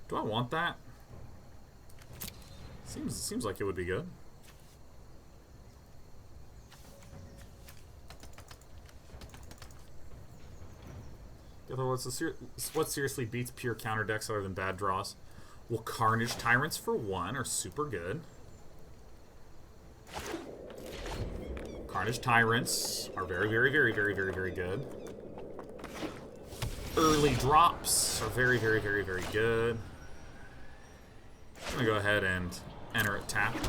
Do I want that? Seems like it would be good. What seriously beats pure counter decks other than bad draws? Well, Carnage Tyrants for one are super good. Carnage Tyrants are very, very, very, very, very, very good. Early drops are very, very, very, very good. I'm gonna go ahead and enter it tapped.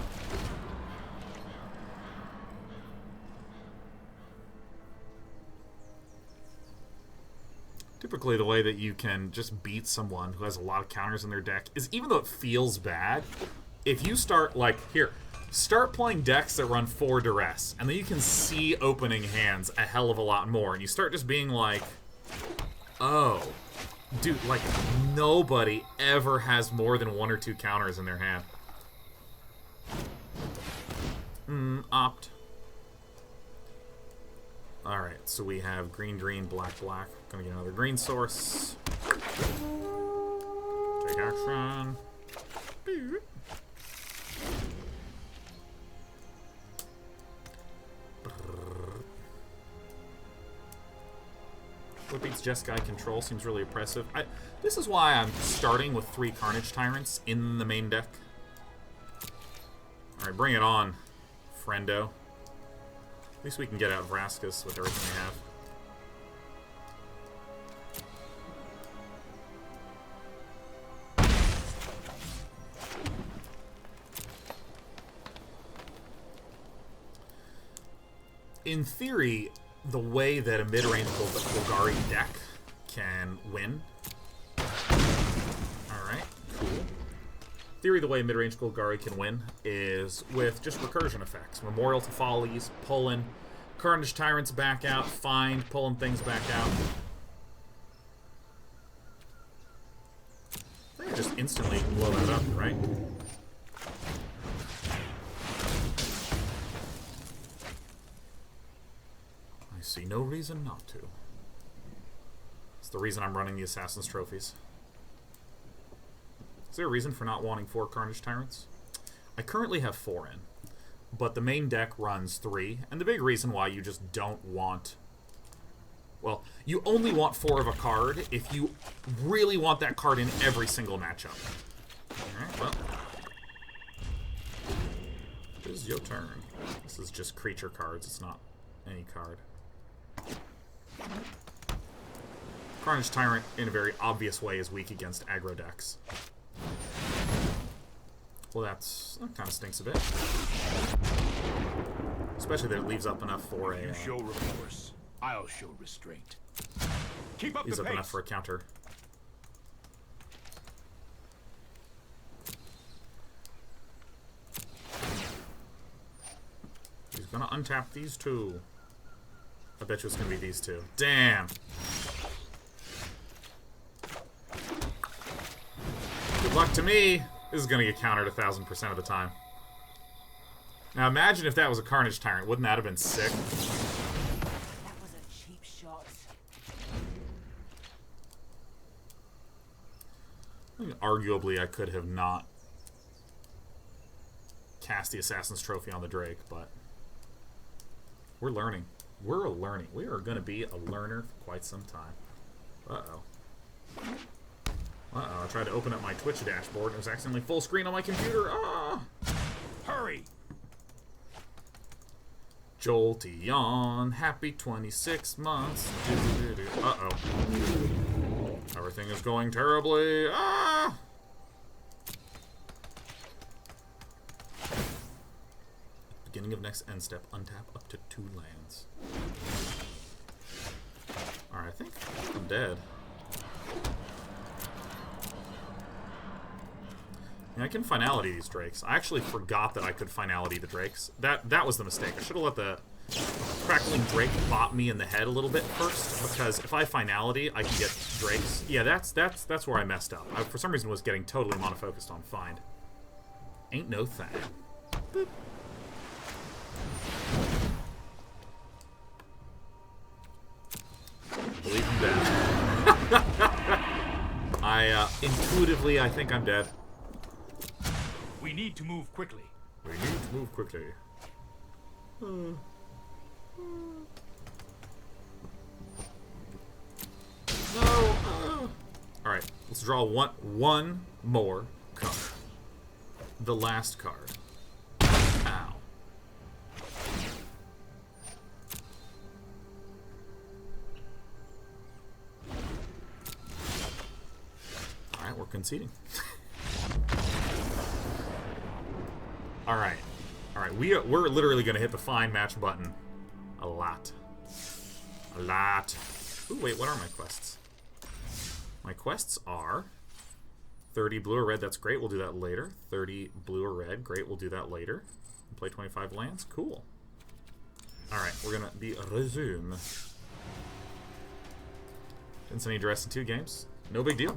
Typically, the way that you can just beat someone who has a lot of counters in their deck is, even though it feels bad, if you start, like, start playing decks that run 4 Duress, and then you can see opening hands a hell of a lot more, and you start just being like, oh, dude, like, nobody ever has more than 1 or 2 counters in their hand. Opt. Alright, so we have green, green, black, black. Gonna get another green source. Take action. What beats Jeskai control seems really oppressive. This is why I'm starting with 3 Carnage Tyrants in the main deck. Alright, bring it on, friendo. At least we can get out Vraskas with everything we have. In theory, the way that a mid-range Golgari deck can win. Alright, cool. Theory, the way mid-range Golgari can win is with just recursion effects. Memorial to Follies, pulling Carnage Tyrants back out, find, pulling things back out. I think I just instantly blow that up, right? I see no reason not to. It's the reason I'm running the Assassin's Trophies. Is there a reason for not wanting 4 Carnage Tyrants? I currently have 4 in, but the main deck runs 3, and the big reason why you just don't want... Well, you only want 4 of a card if you really want that card in every single matchup. Alright, well. It is your turn. This is just creature cards, it's not any card. Carnage Tyrant, in a very obvious way, is weak against aggro decks. Well, that kind of stinks a bit. Especially that it leaves up enough for a... You show remorse, I'll show restraint. Keep up leaves the up pace. enough for a counter. He's gonna untap these 2. I bet you it's gonna be these 2. Damn! Good luck to me! This is gonna get countered 1,000% of the time. Now imagine if that was a Carnage Tyrant. Wouldn't that have been sick? That was a cheap shot. I think arguably I could have not cast the Assassin's Trophy on the Drake, but we're learning. We're learning. We are going to be a learner for quite some time. Uh-oh. Uh-oh, I tried to open up my Twitch dashboard and it was accidentally full screen on my computer. Ah! Hurry! Jolteon, happy 26 months. Uh-oh. Everything is going terribly. Ah! Beginning of next end step, untap up to 2 lands. Alright, I think I'm dead. Yeah, I can Finality these Drakes. I actually forgot that I could Finality the Drakes. That was the mistake. I should have let the Crackling Drake bop me in the head a little bit first, because if I Finality, I can get Drakes. Yeah, that's where I messed up. I, for some reason, was getting totally monofocused on Find. Ain't no thing. Boop. Believe I'm dead. Intuitively, I think I'm dead. We need to move quickly. We need to move quickly. No! Let's draw one more card. The last card. Ow. Alright, we're conceding. Alright. Alright, we're literally going to hit the find match button a lot. A lot. Ooh, wait, what are my quests? My quests are 30 blue or red, that's great, we'll do that later. 30 blue or red, great, we'll do that later. Play 25 lands, cool. Alright, we're gonna be resume. Didn't send any Duress in 2 games. No big deal.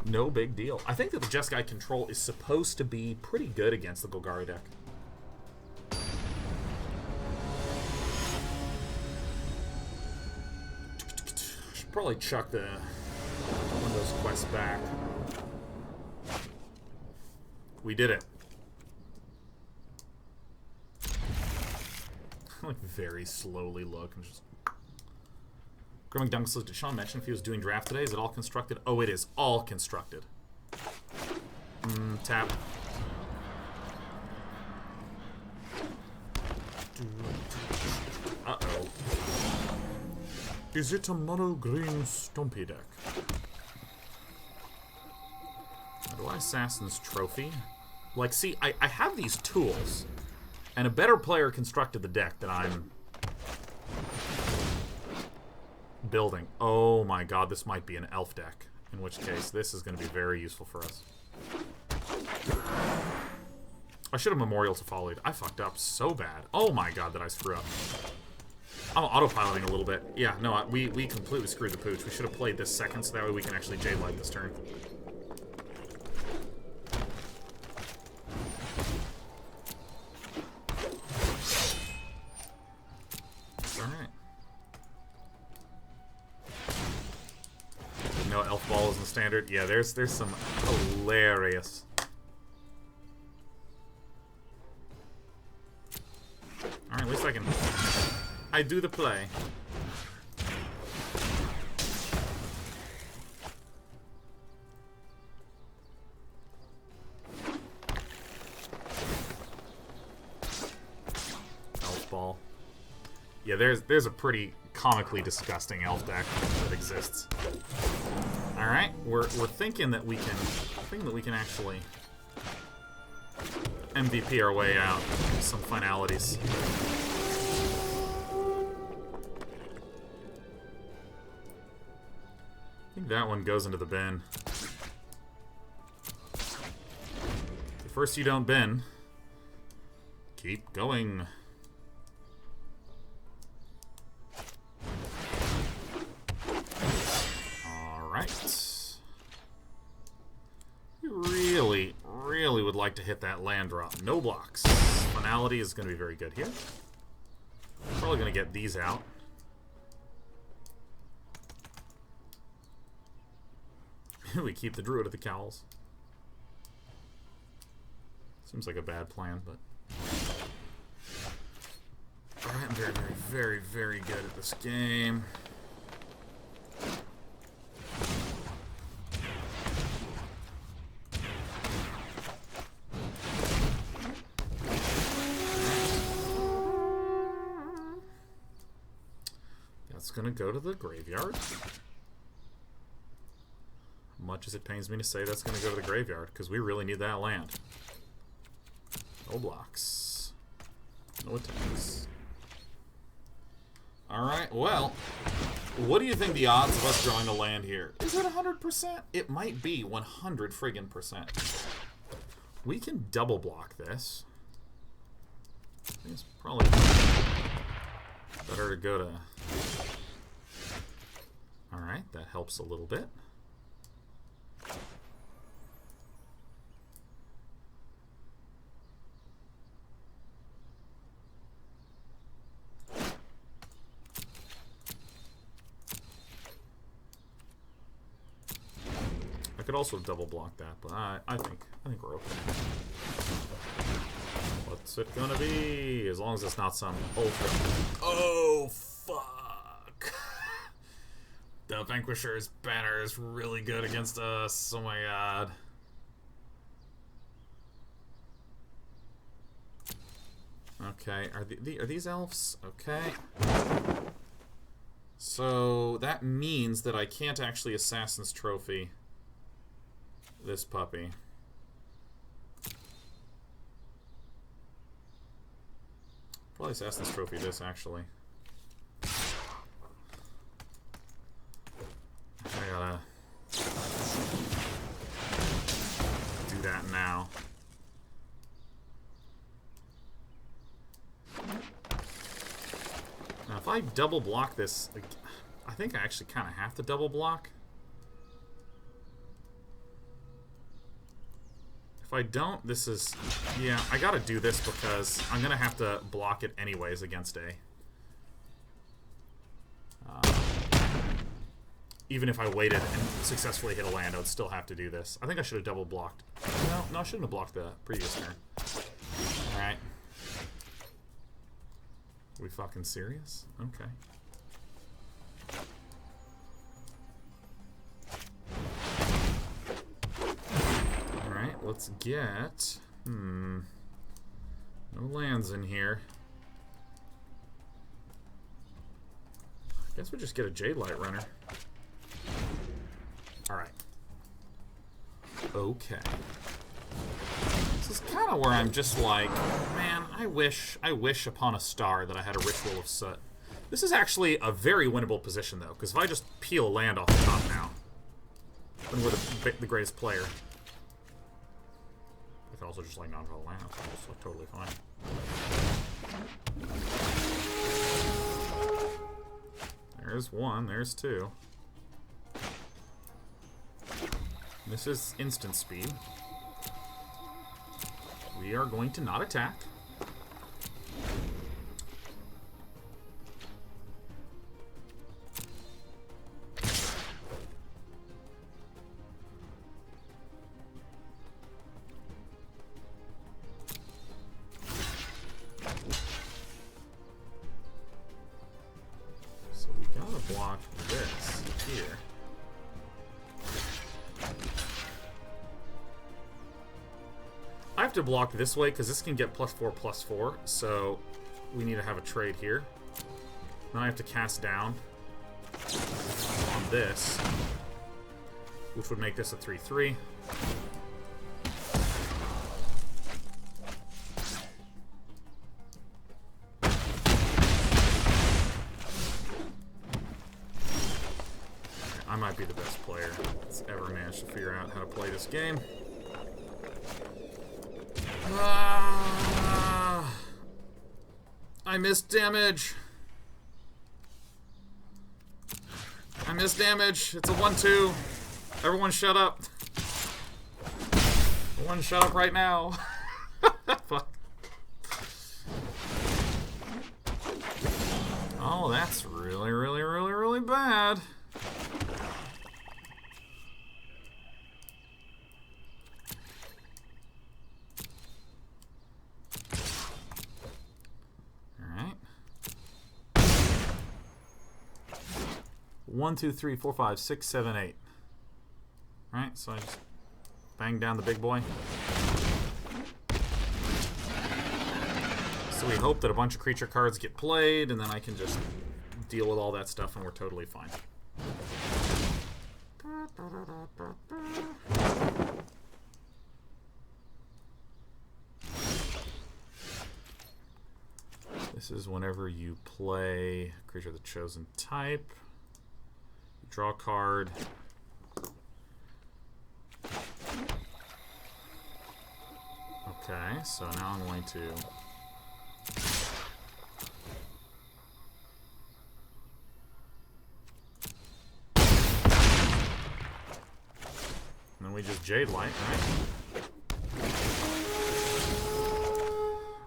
No big deal. I think that the Jeskai control is supposed to be pretty good against the Golgari deck. Should probably chuck one of those quests back. We did it. Like very slowly look and just. Grimming Dungus looked at Sean mentioned if he was doing draft today. Is it all constructed? Oh, it is all constructed. Tap. Uh-oh. Is it a mono green Stompy deck? How do I Assassin's Trophy? Like, see, I have these tools, and a better player constructed the deck than I'm building. Oh my god, this might be an elf deck, in which case this is going to be very useful for us. I should have Memorial to Folly. I fucked up so bad. Oh my god, did I screw up. I'm autopiloting a little bit. Yeah, no, we completely screwed the pooch. We should have played this second so that way we can actually Jadelight this turn. Alright. No elf balls in the standard. Yeah, there's some hilarious. Alright, at least I do the play. Elf ball. Yeah, there's a pretty comically disgusting elf deck that exists. Alright, we're thinking that we can actually MVP our way out. Some finalities. I think that one goes into the bin. If first you don't bin, keep going. Alright. We really would like to hit that land drop. No blocks. Finality is going to be very good here. Probably going to get these out. We keep the Druid at the Cowls. Seems like a bad plan, but... Alright, I'm very good at this game. That's gonna go to the graveyard. Much as it pains me to say that's going to go to the graveyard, because we really need that land. No blocks. No attacks. Alright, well, what do you think the odds of us drawing a land here? Is it 100%? It might be 100 friggin' percent. We can double block this. I think it's probably better to go to... Alright, that helps a little bit. I could also double block that, but I think we're okay. What's it gonna be? As long as it's not some ultra. Oh fuck! The Vanquisher's banner is really good against us. Oh my god. Okay, are these elves? Okay. So that means that I can't actually Assassin's Trophy this puppy. Probably Assassin's Trophy this, actually. I gotta do that now. Now, if I double block this, like, I think I actually kind of have to double block. If I don't, this is... Yeah, I gotta do this because I'm gonna have to block it anyways against A. Even if I waited and successfully hit a land, I would still have to do this. I think I should have double blocked. No, I shouldn't have blocked the previous turn. Alright. Are we fucking serious? Okay. Alright, let's get... No lands in here. I guess we just get a Jadelight Runner. Alright. Okay. This is kind of where I'm just like, man, I wish upon a star that I had a Ritual of Soot. This is actually a very winnable position, though, because if I just peel a land off the top now, then we're the greatest player. I could also just, like, not draw land. That's like, totally fine. There's one. There's two. This is instant speed. We are going to not attack. So we gotta block this here. I have to block this way because this can get +4/+4, so we need to have a trade here. Now I have to cast down on this, which would make this a 3/3. I might be the best player that's ever managed to figure out how to play this game. I missed damage. I missed damage. It's a 1/2. Everyone shut up. Everyone shut up right now. Fuck. Oh, that's really, really, really, really bad. Alright. 1, 2, 3, 4, 5, 6, 7, 8. Alright, so I just bang down the big boy. So we hope that a bunch of creature cards get played, and then I can just deal with all that stuff, and we're totally fine. This is whenever you play creature of the chosen type. You draw a card. Okay, so now I'm going to... And then we just Jadelight, right?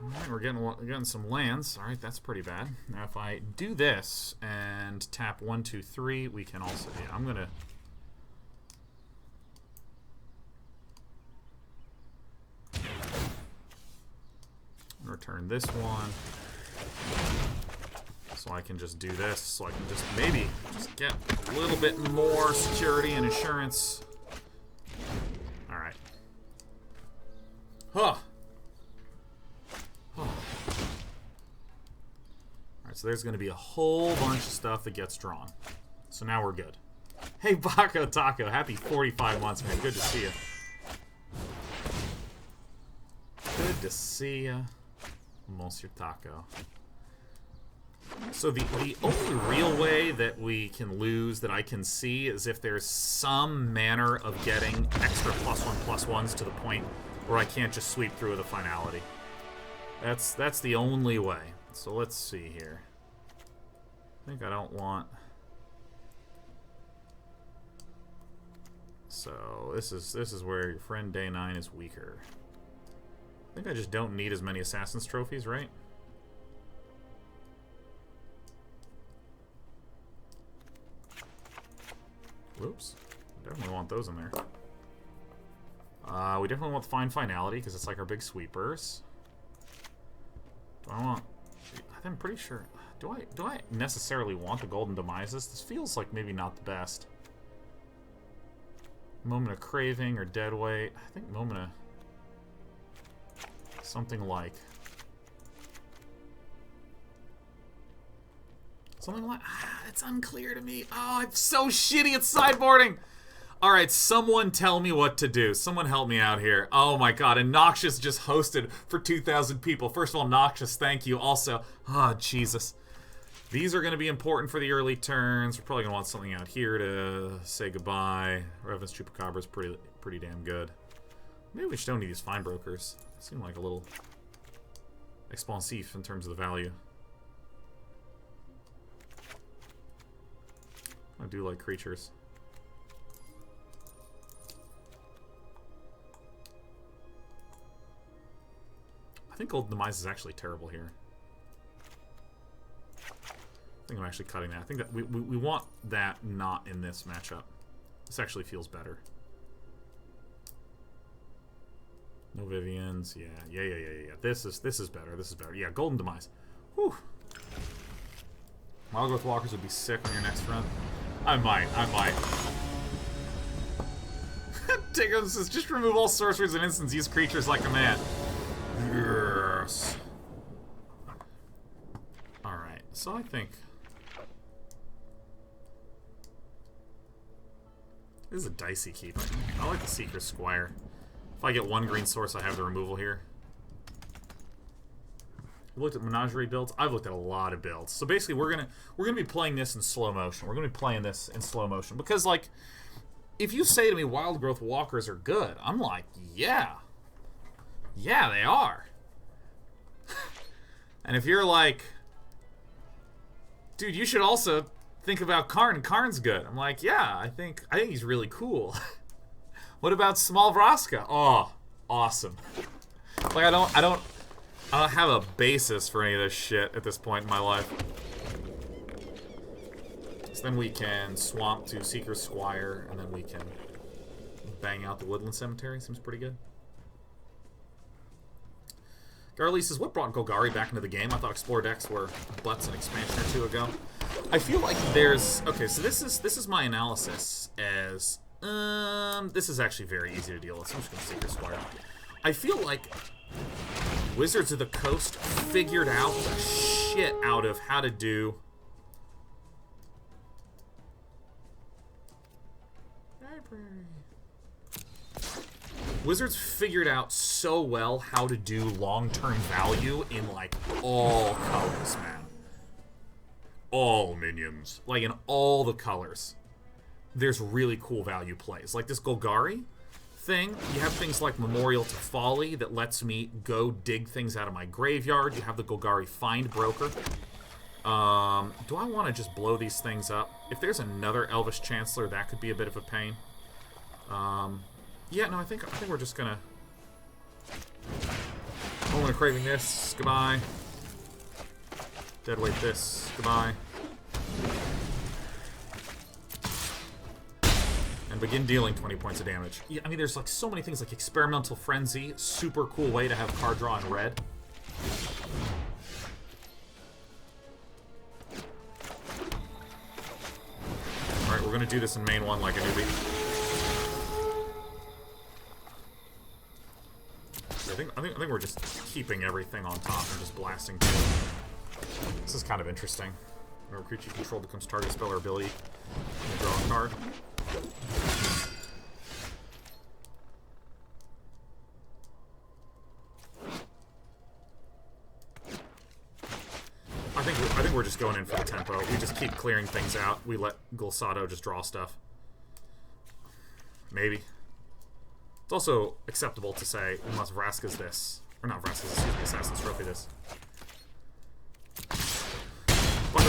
Alright, we're getting some lands. Alright, that's pretty bad. Now if I do this and tap 1, 2, 3, we can also... Yeah, I'm gonna... return this one. So I can just do this, so I can just maybe just get a little bit more security and insurance. Alright. Huh. Huh. Alright, so there's going to be a whole bunch of stuff that gets drawn. So now we're good. Hey, Baco Taco, happy 45 months, man. Good to see you. Good to see ya, Monsieur Taco. So the only real way that we can lose that I can see is if there's some manner of getting extra +1/+1s to the point where I can't just sweep through with a Finality. That's the only way. So let's see here. I think I don't want... So this is where your friend Day 9 is weaker. I think I just don't need as many Assassin's Trophies, right? Whoops. Definitely want those in there. We definitely want the Finality, because it's like our big sweepers. Do I want... I'm pretty sure... Do I necessarily want the Golden Demises? This feels like maybe not the best. Moment of Craving or Deadweight. I think Moment of... Something like... Something like... it's unclear to me. Oh, I'm so shitty at sideboarding! Alright, someone tell me what to do. Someone help me out here. Oh my god, and Noxious just hosted for 2,000 people. First of all, Noxious, thank you. Also, oh, Jesus. These are going to be important for the early turns. We're probably going to want something out here to say goodbye. Ravenous Chupacabra is pretty damn good. Maybe we just don't need these Findbrokers. They seem like a little expensive in terms of the value. I do like creatures. I think Golden Demise is actually terrible here. I think I'm actually cutting that. I think that we want that not in this matchup. This actually feels better. No Viviens. Yeah. This is better. This is better. Yeah, Golden Demise. Whew. Wildgrowth Walkers would be sick on your next run. I might. Tigger says, just remove all sorceries and instants. Use creatures like a man. Yes. Alright, so I think... This is a dicey keep. I like the Seekers Squire. If I get one green source, I have the removal here. You looked at Menagerie builds? I've looked at a lot of builds. So basically, we're gonna be playing this in slow motion. We're gonna be playing this in slow motion. Because, like, if you say to me Wildgrowth Walkers are good, I'm like, yeah. Yeah, they are. And if you're like, dude, you should also think about Karn. Karn's good. I'm like, yeah, I think he's really cool. What about small Vraska? Oh, awesome. Like I don't have a basis for any of this shit at this point in my life. So then we can swamp to Seekers Squire, and then we can bang out the Woodland Cemetery. Seems pretty good. Garley says, what brought Golgari back into the game? I thought Explore decks were butts an expansion or two ago. I feel like there's... Okay, so this is my analysis as... this is actually very easy to deal with, so I'm just going to Seekers Squire. I feel like Wizards of the Coast figured out the shit out of how to do... Wizards figured out so well how to do long-term value in, like, all colors, man. All minions. Like, in all the colors. There's really cool value plays. Like this Golgari thing, you have things like Memorial to Folly that lets me go dig things out of my graveyard. You have the Golgari Findbroker. Do I want to just blow these things up? If there's another Elvish Chancellor, that could be a bit of a pain. Yeah, no, I think we're just gonna... Moment of Craving this. Goodbye. Deadweight this. Goodbye. And begin dealing 20 points of damage. Yeah, I mean, there's like so many things like Experimental Frenzy. Super cool way to have card draw in red. we're gonna do this in main 1 like a newbie. I think we're just keeping everything on top and just blasting through. This is kind of interesting. Whenever creature you control becomes target spell or ability, you draw a card. I think we're just going in for the tempo. We just keep clearing things out. We let Gulsado just draw stuff. Maybe. It's also acceptable to say, unless Vraska's this. Or not Vraska's, excuse me, Assassin's Trophy this.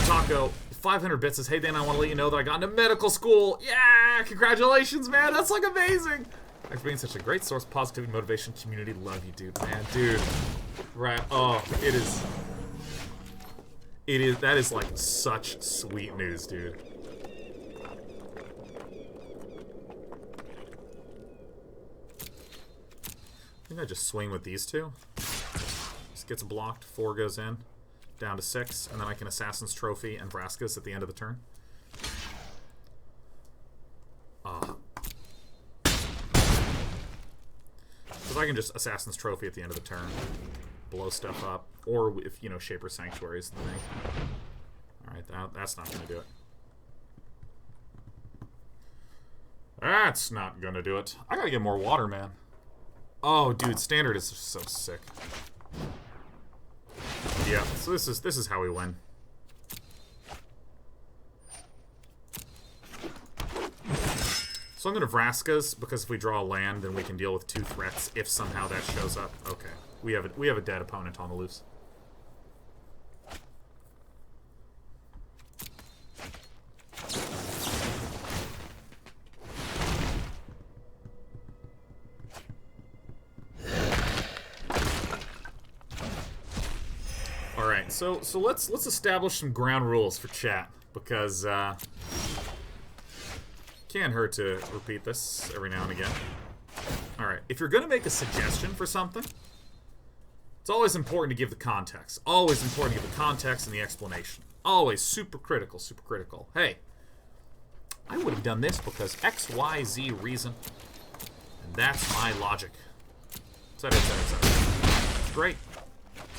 Taco, 500 bits says, hey Dan, I want to let you know that I got into medical school. Yeah, congratulations, man. That's like amazing. Thanks for being such a great source of positivity, motivation, community. Love you, dude. Man, dude. Right. Oh, it is. That is like such sweet news, dude. I think I just swing with these two. This gets blocked, 4 goes in, down to 6, and then I can Assassin's Trophy and Vraska's at the end of the turn. Because I can just Assassin's Trophy at the end of the turn, blow stuff up, or if, you know, Shaper's Sanctuary is the thing. Alright, that's not going to do it. That's not going to do it. I gotta get more water, man. Oh, dude, Standard is just so sick. Yeah, so this is how we win. So I'm gonna Vraska's, because if we draw a land, then we can deal with 2 threats if somehow that shows up. Okay, we have a dead opponent on the loose. Alright, so let's establish some ground rules for chat, because can't hurt to repeat this every now and again. Alright, if you're gonna make a suggestion for something, it's always important to give the context. Always important to give the context and the explanation. Always super critical, super critical. Hey, I would have done this because X, Y, Z reason, and that's my logic. Etc., etc., etc. Great.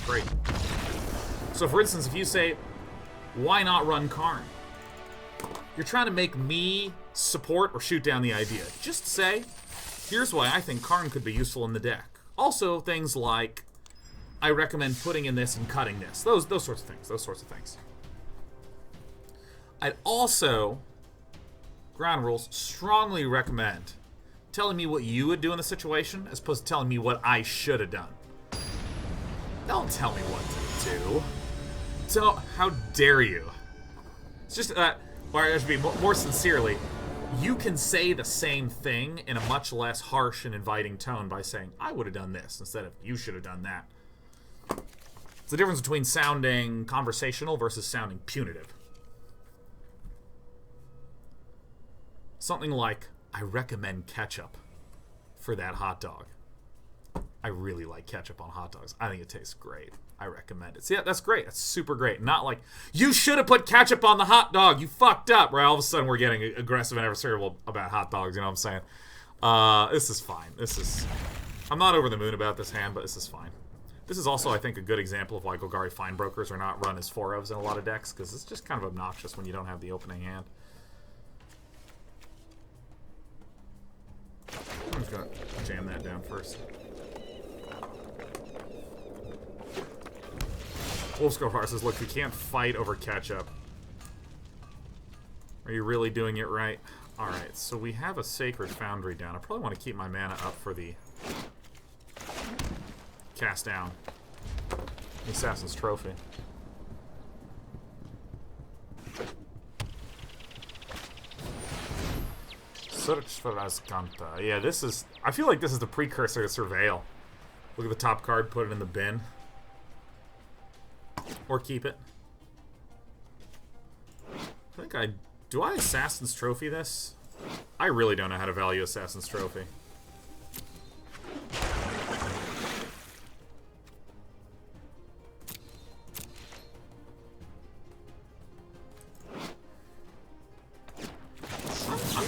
Great. So, for instance, if you say, why not run Karn? You're trying to make me support or shoot down the idea. Just say, here's why I think Karn could be useful in the deck. Also, things like, I recommend putting in this and cutting this. Those sorts of things. Those sorts of things. I'd also, ground rules, strongly recommend telling me what you would do in the situation as opposed to telling me what I should have done. Don't tell me what to do. Don't, how dare you? It's just, or I should be more sincerely, you can say the same thing in a much less harsh and inviting tone by saying, I would have done this, instead of, you should have done that. It's the difference between sounding conversational versus sounding punitive. Something like, I recommend ketchup for that hot dog. I really like ketchup on hot dogs. I think it tastes great. I recommend it. So yeah, that's great. That's super great. Not like, you should have put ketchup on the hot dog. You fucked up. Where all of a sudden we're getting aggressive and adversarial about hot dogs. You know what I'm saying? This is fine. I'm not over the moon about this hand, but this is fine. This is also, I think, a good example of why Golgari Findbrokers are not run as 4-ofs in a lot of decks, because it's just kind of obnoxious when you don't have the opening hand. I'm just going to jam that down first. Wolfscore says, look, you can't fight over ketchup. Are you really doing it right? Alright, so we have a Sacred Foundry down. I probably want to keep my mana up for the cast down. The Assassin's Trophy. Search for Ascanta. Yeah, this is... I feel like this is the precursor to Surveil. Look at the top card, put it in the bin. Or keep it. I think I... Do I Assassin's Trophy this? I really don't know how to value Assassin's Trophy.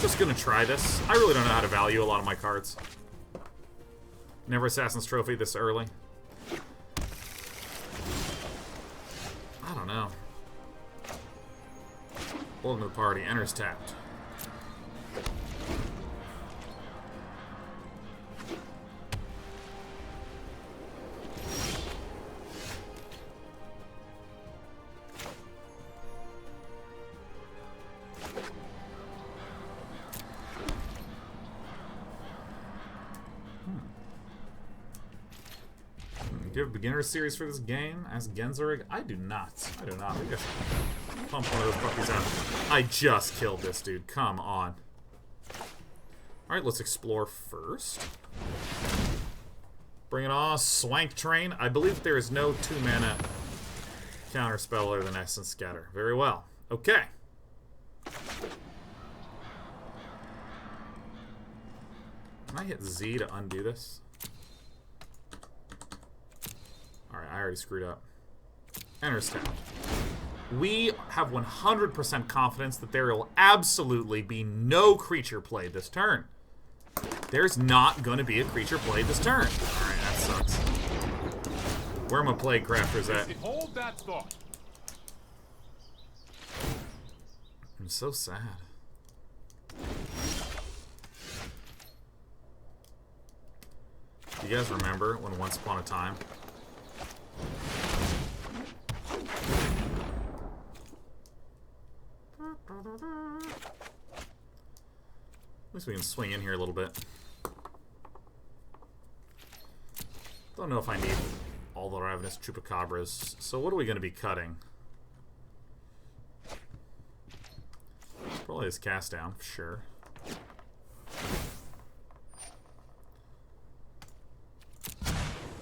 just gonna try this. I really don't know how to value a lot of my cards. Never Assassin's Trophy this early. I don't know. Welcome to the party. Enters tapped. Do you have a beginner series for this game? Ask Genzarig. I do not. I do not. I guess pump one of those puppies out. I just killed this dude. Come on. Alright, let's explore first. Bring it on. Swank Train. I believe there is no 2-mana counterspell other than Essence Scatter. Very well. Okay. Can I hit Z to undo this? Alright, I already screwed up. Enters tapped. We have 100% confidence that there will absolutely be no creature played this turn. There's not going to be a creature played this turn. Alright, that sucks. Where are my Plague Crafters at? Hold that thought. I'm so sad. Do you guys remember when once upon a time at least we can swing in here a little bit. Don't know if I need all the Ravenous Chupacabras. So what are we going to be cutting? Probably his cast down, sure.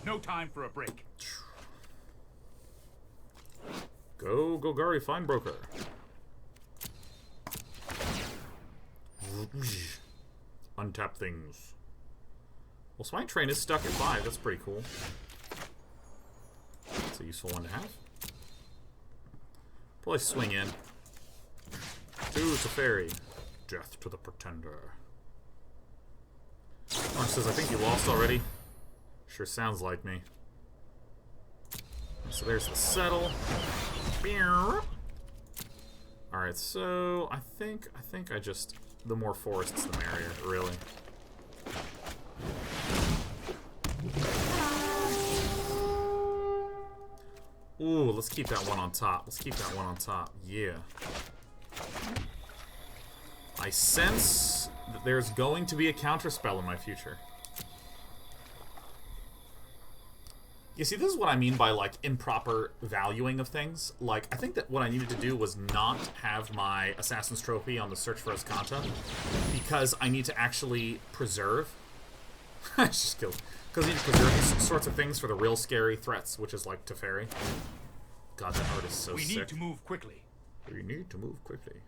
No time for a break. Go Golgari Findbroker. Untap things. Well, Swine Train is stuck at 5. That's pretty cool. That's a useful one to have. Probably swing in. To Teferi. Death to the Pretender. Orange says, I think you lost already. Sure sounds like me. So there's the settle. Alright, so I think I just, the more forests the merrier, really. Ooh, let's keep that one on top. Let's keep that one on top. Yeah. I sense that there's going to be a counterspell in my future. You see, this is what I mean by, like, improper valuing of things. Like, I think that what I needed to do was not have my Assassin's Trophy on the Search for Ascanta, because I need to actually preserve. I just killed. Because I need to preserve these sorts of things for the real scary threats, which is, like, Teferi. God, that art is so sick. We need to move quickly. We need to move quickly.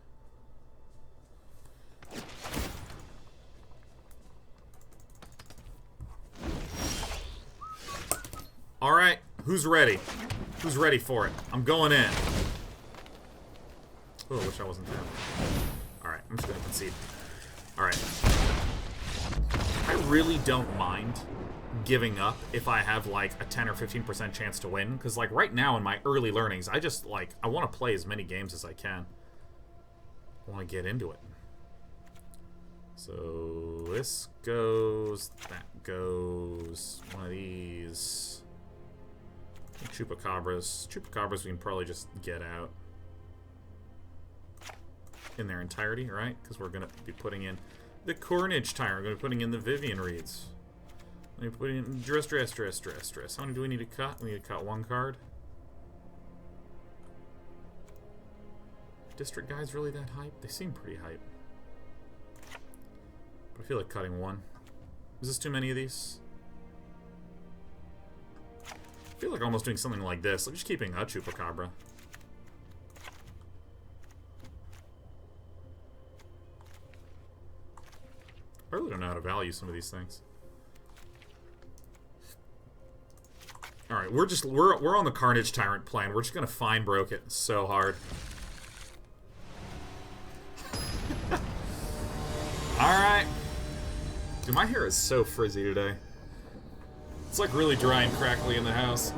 Alright, who's ready? Who's ready for it? I'm going in. Oh, I wish I wasn't there. Alright, I'm just gonna concede. Alright. I really don't mind giving up if I have, like, a 10 or 15% chance to win. Because, like, right now in my early learnings, I just, like, I want to play as many games as I can. I want to get into it. So, this goes, that goes, one of these. Chupacabras. Chupacabras we can probably just get out in their entirety, right? Because we're going to be putting in the Carnage Tyrant. We're going to be putting in the Vivien Reids. We're putting in Duress. How many do we need to cut? We need to cut one card. District guys really that hype? They seem pretty hype. But I feel like cutting one. Is this too many of these? I feel like almost doing something like this. Like just keeping a Chupacabra. I really don't know how to value some of these things. Alright, we're on the Carnage Tyrant plan. We're just gonna Findbroke it so hard. Dude, my hair is so frizzy today. It's like really dry and crackly in the house.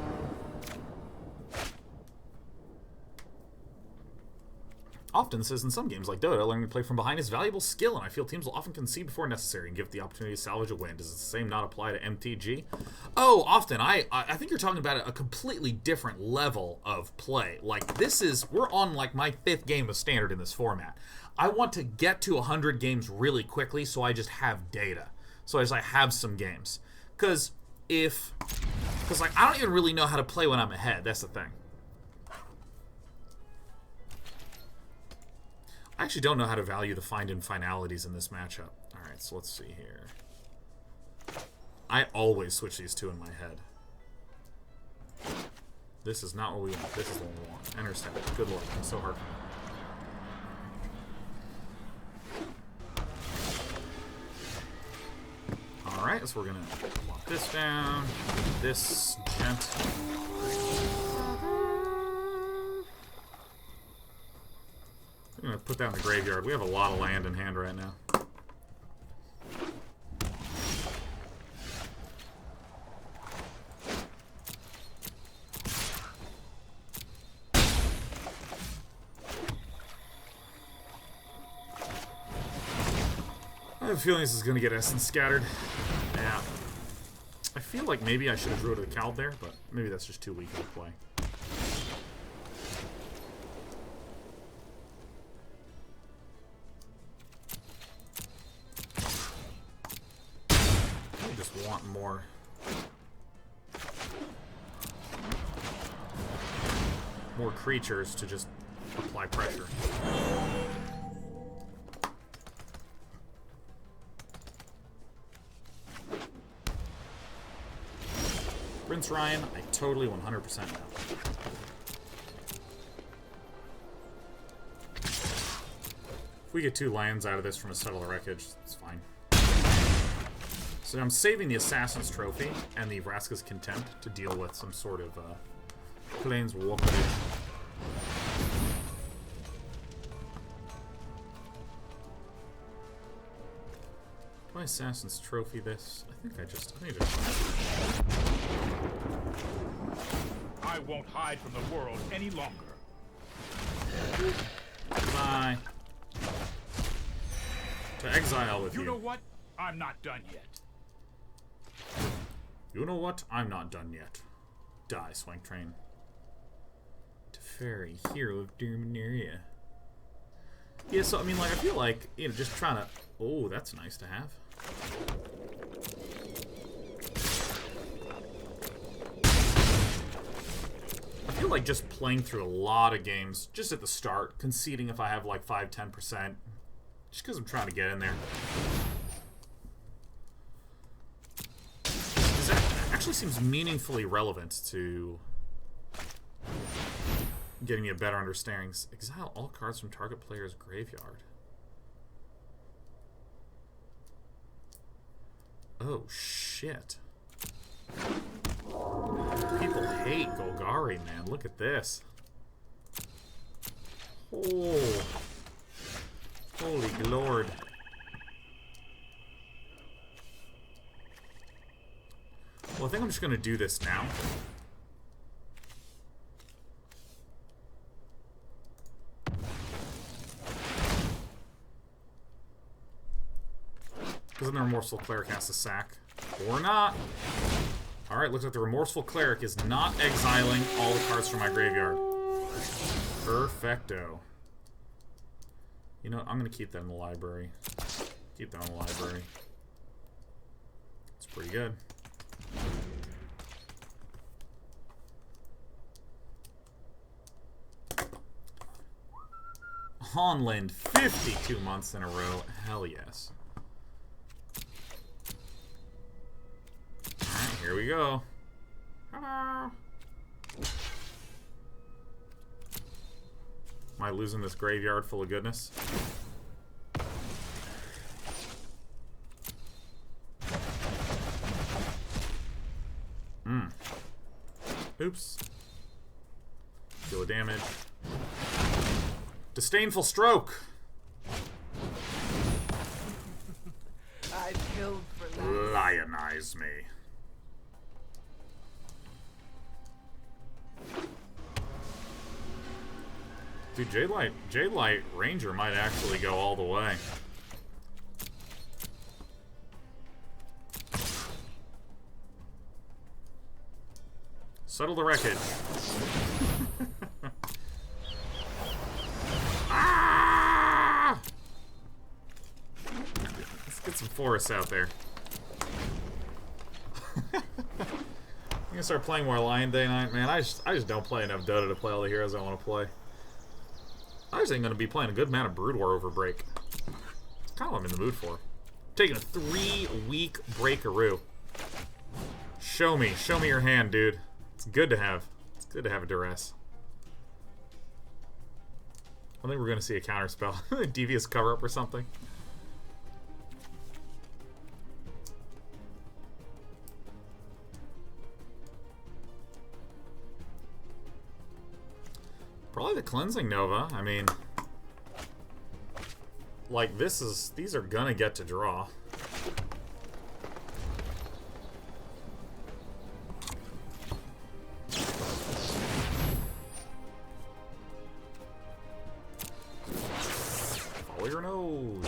Often says in some games like Dota, learning to play from behind is valuable skill, and I feel teams will often concede before necessary and give the opportunity to salvage a win. Does the same not apply to MTG? Oh, often. I think you're talking about a completely different level of play. Like, we're on like my 5th game of Standard in this format. I want to get to 100 games really quickly, so I just have data. So I have some games. Because like, I don't even really know how to play when I'm ahead. That's the thing. I actually don't know how to value the find and finalities in this matchup. Alright, so let's see here. I always switch these two in my head. This is not what we want. This is what we want. Enter step. Good lord. It's so hard for me. Alright, so we're gonna lock this down. This gent. I'm gonna put that in the graveyard. We have a lot of land in hand right now. I have a feeling this is gonna get essence scattered. Yeah. I feel like maybe I should have Druid the Cowl there, but maybe that's just too weak of a play. Want more creatures to just apply pressure. Prince Ryan, I totally 100% know. If we get 2 lands out of this from a Settle the Wreckage, it's fine. So I'm saving the Assassin's Trophy and the Vraska's Contempt to deal with some sort of planeswalker. Do I Assassin's Trophy this? I think I just. I won't hide from the world any longer. Bye. To exile with you. You know what? I'm not done yet. You know what? I'm not done yet. Die, Swank Train. Teferi, Hero of Dominaria. Yeah, so, I mean, like, I feel like, you know, just trying to... Oh, that's nice to have. I feel like just playing through a lot of games, just at the start, conceding if I have, like, 5-10%, just because I'm trying to get in there. Actually seems meaningfully relevant to getting me a better understanding. Exile all cards from target player's graveyard. Oh shit. People hate Golgari, man. Look at this. Oh. Holy lord. Well, I think I'm just going to do this now. Because then the Remorseful Cleric has to sack. Or not. Alright, looks like the Remorseful Cleric is not exiling all the cards from my graveyard. Perfecto. You know what? I'm going to keep that in the library. Keep that in the library. It's pretty good. Honland, 52 months in a row. Hell yes. Alright, here we go. Hello. Am I losing this graveyard full of goodness? Oops. Deal of damage. Disdainful Stroke. I killed for recognize me. Dude, Jadelight Ranger might actually go all the way. Settle the wreckage. Ah! Let's get some forests out there. I'm gonna start playing more Lion Day Night, man. I just don't play enough Dota to play all the heroes I want to play. I just ain't gonna be playing a good amount of Brood War over break. It's kind of what I'm in the mood for. Taking a 3-week breakaroo. Show me your hand, dude. It's good to have. It's good to have a Duress. I think we're gonna see a counter spell, Devious Cover Up or something. Probably the Cleansing Nova. I mean, like these are gonna get to draw. Follow your nose.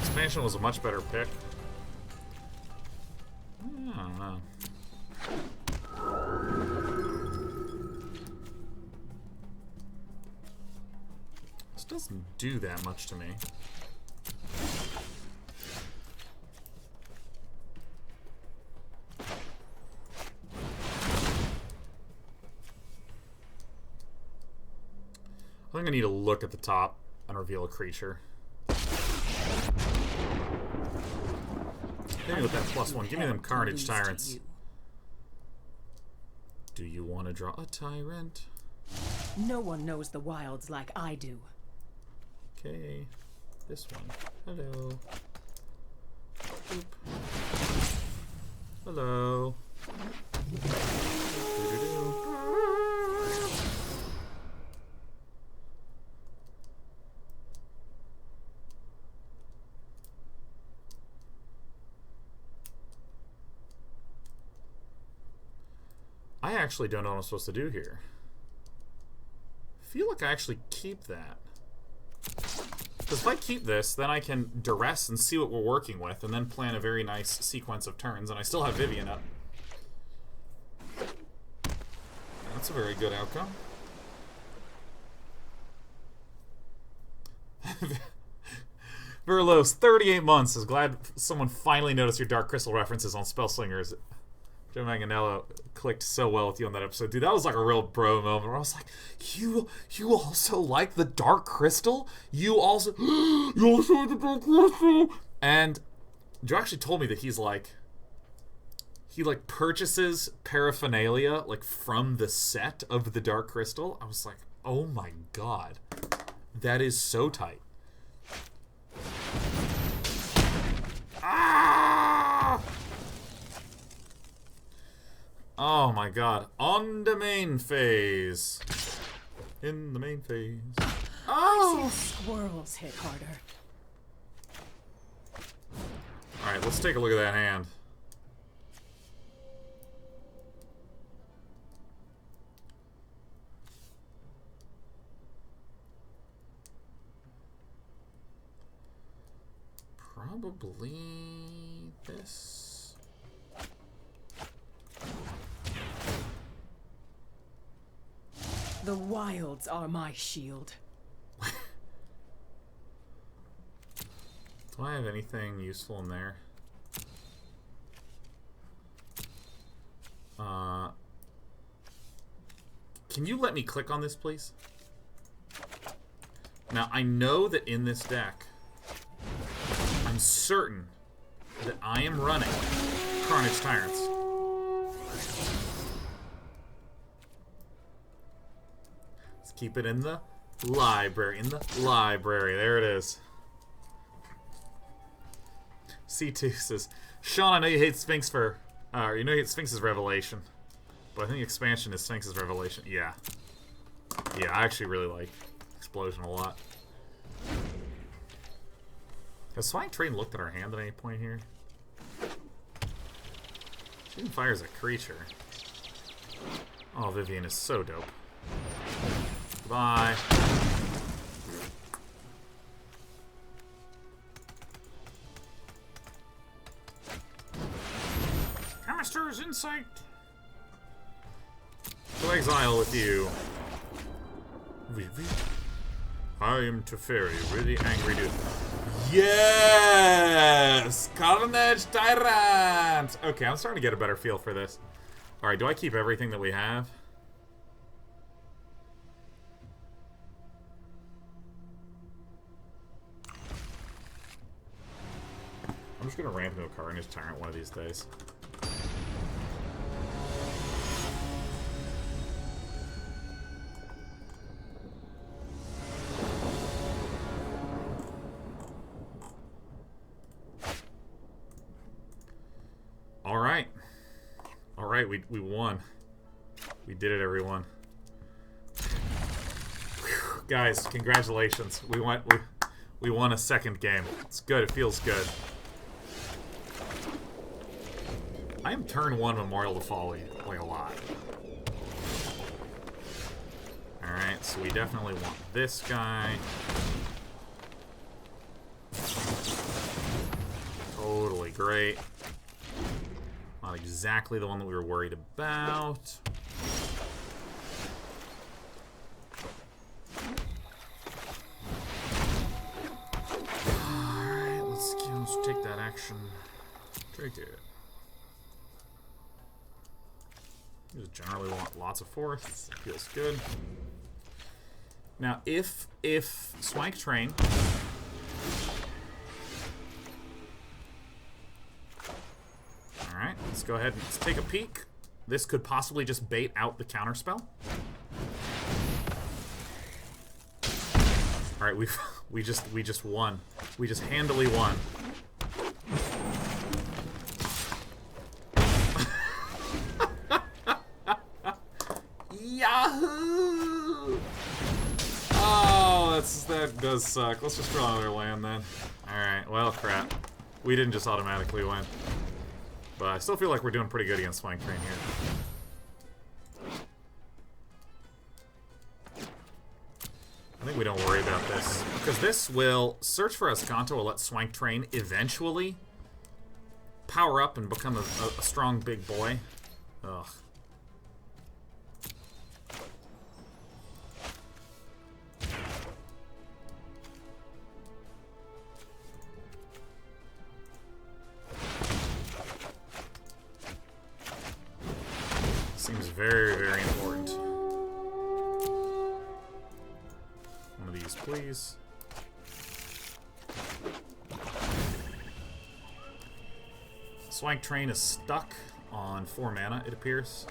Expansion was a much better pick. I don't know. This doesn't do that much to me. I think I need to look at the top and reveal a creature. Maybe with that +1. Give me them Carnage Tyrants. Do you want to draw a Tyrant? No one knows the wilds like I do. Okay. This one. Hello. Boop. Hello. Doo-doo-doo. I actually don't know what I'm supposed to do here. I feel like I actually keep that. Because if I keep this, then I can Duress and see what we're working with, and then plan a very nice sequence of turns, and I still have Vivien up. That's a very good outcome. Verlos, 38 months, is glad someone finally noticed your Dark Crystal references on Spellslingers. Joe Manganello clicked so well with you on that episode. Dude, that was like a real bro moment where I was like, you also like the Dark Crystal? You also like the Dark Crystal? And Joe actually told me that he purchases paraphernalia like from the set of the Dark Crystal. I was like, oh my god. That is so tight. Ah! Oh my god. On the main phase. In the main phase. Oh! Squirrels hit harder. Alright, let's take a look at that hand. Probably this. The wilds are my shield. Do I have anything useful in there? Can you let me click on this, please? Now, I know that in this deck, I'm certain that I am running Carnage Tyrants. Let's keep it in the library. There it is. C2 says, Sean, I know you hate Sphinx for... you know you hate Sphinx's revelation. But I think expansion is Sphinx's Revelation. Yeah. Yeah, I actually really like Explosion a lot. Has Swine Train looked at our hand at any point here? She even fires a creature. Oh, Vivien is so dope. Goodbye. Chemister's Insight. To exile with you. I am Teferi, really angry dude. Yes! Carnage Tyrant! Okay, I'm starting to get a better feel for this. Alright, do I keep everything that we have? I'm just gonna ramp into a Carnage Tyrant one of these days. Alright. Alright, we won. We did it, everyone. Whew. Guys, congratulations. We won a second game. It's good, it feels good. I am turn 1 Memorial to Folly, like a lot. Alright, so we definitely want this guy. Totally great. Not exactly the one that we were worried about. Alright, let's take that action. Take it. You just generally want lots of forests. Feels good. Now, if Swank Train Alright, let's go ahead and let's take a peek. This could possibly just bait out the counterspell. Alright, we just won. We just handily won. Yahoo! Oh, that does suck. Let's just draw another land then. Alright, well crap. We didn't just automatically win. But I still feel like we're doing pretty good against Swank Train here. I think we don't worry about this. Because this will search for Escanto, will let Swank Train eventually power up and become a strong big boy. Ugh. Seems very, very important. One of these, please. Swank Train is stuck on 4 mana, it appears.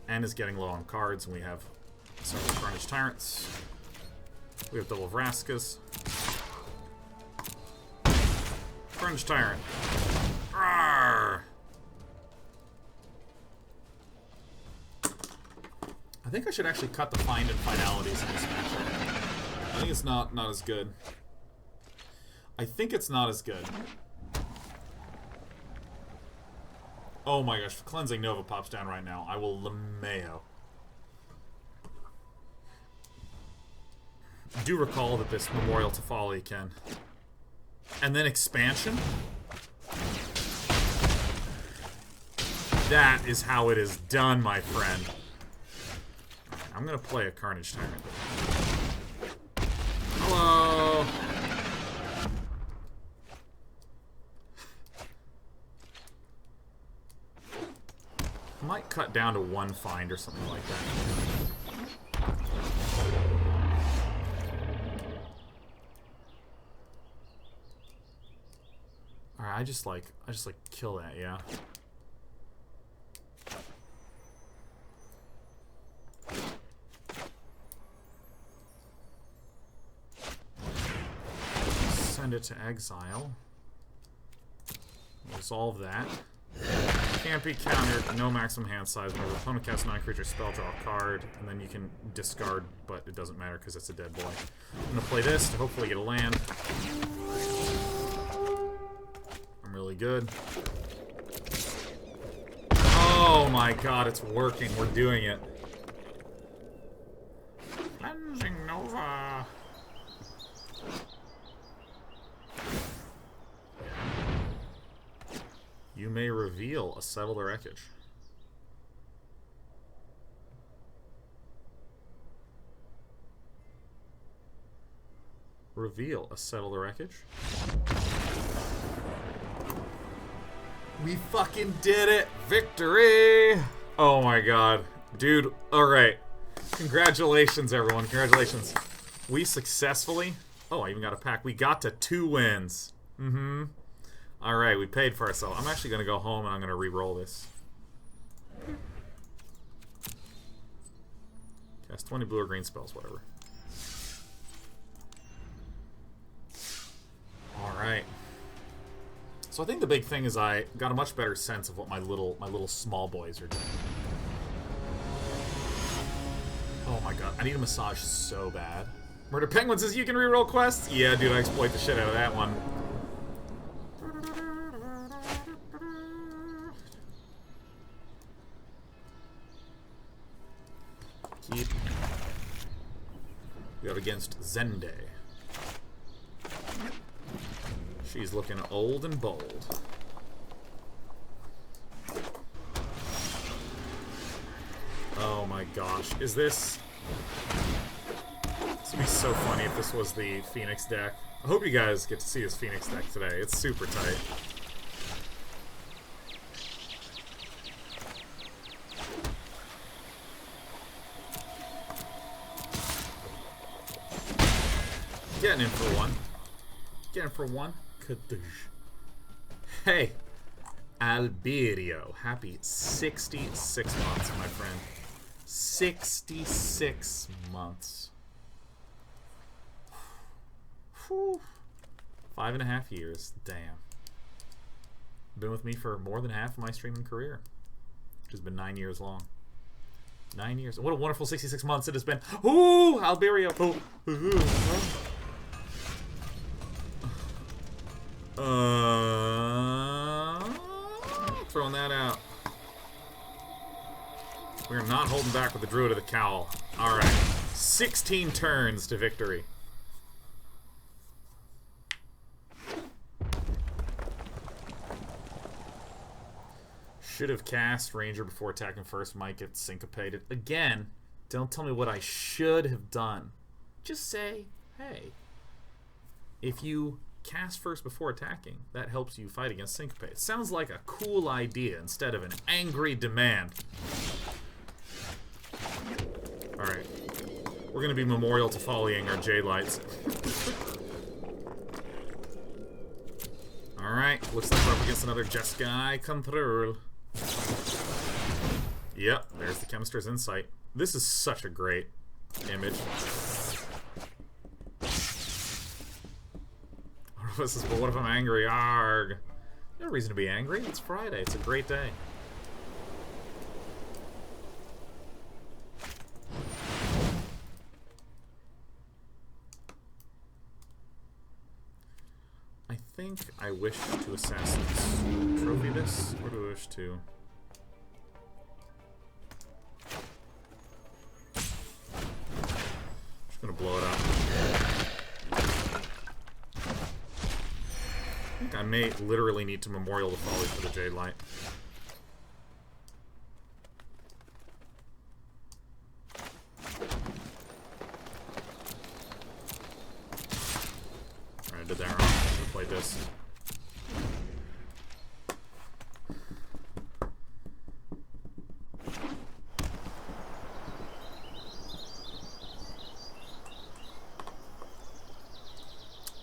And is getting low on cards, and we have several Carnage Tyrants. We have double Vraskas. Carnage Tyrant. Arrgh! I think I should actually cut the Find and Finalities in this matchup. I think it's not as good. I think it's not as good. Oh my gosh, Cleansing Nova pops down right now. I will LeMayo. Do recall that this Memorial to Folly can. And then Expansion. That is how it is done, my friend. I'm gonna play a Carnage Tyrant. Hello! I might cut down to 1 find or something like that. Alright, I just like kill that, yeah. Send it to exile. Resolve that. Can't be countered. No maximum hand size. Whenever opponent casts 9 creatures spell, draw a card, and then you can discard, but it doesn't matter because it's a dead boy. I'm gonna play this to hopefully get a land. I'm really good. Oh my god, it's working. We're doing it. Cleansing Nova. You may reveal a Settle the Wreckage. Reveal a Settle the Wreckage. We fucking did it! Victory! Oh my god. Dude, alright. Congratulations, everyone. Congratulations. We successfully... Oh, I even got a pack. We got to 2 wins. Mm-hmm. Alright, we paid for ourselves. I'm actually going to go home and I'm going to re-roll this. Cast 20 blue or green spells, whatever. Alright. So I think the big thing is I got a much better sense of what my little small boys are doing. Oh my god, I need a massage so bad. Murder Penguin says you can reroll quests? Yeah, dude, I exploit the shit out of that one. Keep. We got against Zende. She's looking old and bold. Oh my gosh. Is this... This would be so funny if this was the Phoenix deck. I hope you guys get to see this Phoenix deck today. It's super tight. Getting in for one. Getting for one. Hey, Alberio. Happy 66 months, my friend. 66 months. Whew. 5.5 years. Damn. Been with me for more than half of my streaming career. Which has been 9 years long. 9 years. What a wonderful 66 months it has been. Ooh, Alberio. Throwing that out. We're not holding back with the Druid of the Cowl. Alright. 16 turns to victory. Should have cast Ranger before attacking first. Might get syncopated. Again, don't tell me what I should have done. Just say, hey, if you cast first before attacking, that helps you fight against syncopate. Sounds like a cool idea instead of an angry demand. Alright. We're going to be memorial to Follying our Jadelights. Alright, looks like we're up against another Jeskai Control. Yep, there's the Chemist's Insight. This is such a great image. This is, but what if I'm angry? Arg. No reason to be angry. It's Friday. It's a great day. I think I wish to Assassin's Trophy this. Or do I wish to? Just gonna blow it up. I think I may literally need to memorial the Folly for the Jadelight. Alright, I did that wrong. I should have played this.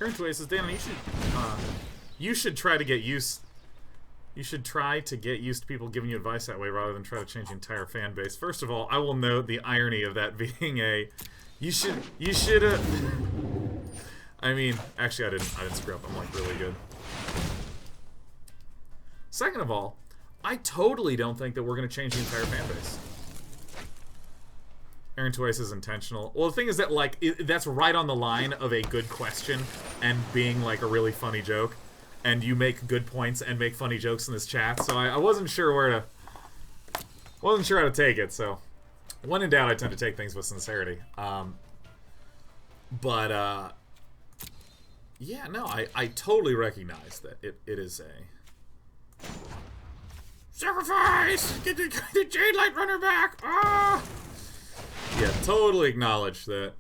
Aaron Tway says, Dan, you should try to get used. You should try to get used to people giving you advice that way rather than try to change the entire fan base. First of all, I will note the irony of that being a. You should. I mean, actually, I didn't screw up. I'm like really good. Second of all, I totally don't think that we're going to change the entire fan base. Aaron Twice is intentional. Well, the thing is that, like, that's right on the line of a good question and being, like, a really funny joke. And you make good points and make funny jokes in this chat, so I wasn't sure where to... Wasn't sure how to take it, so... When in doubt, I tend to take things with sincerity. Yeah, no, I totally recognize that it is a... Sacrifice! Get the Jadelight Runner back! Ah! Yeah, totally acknowledge that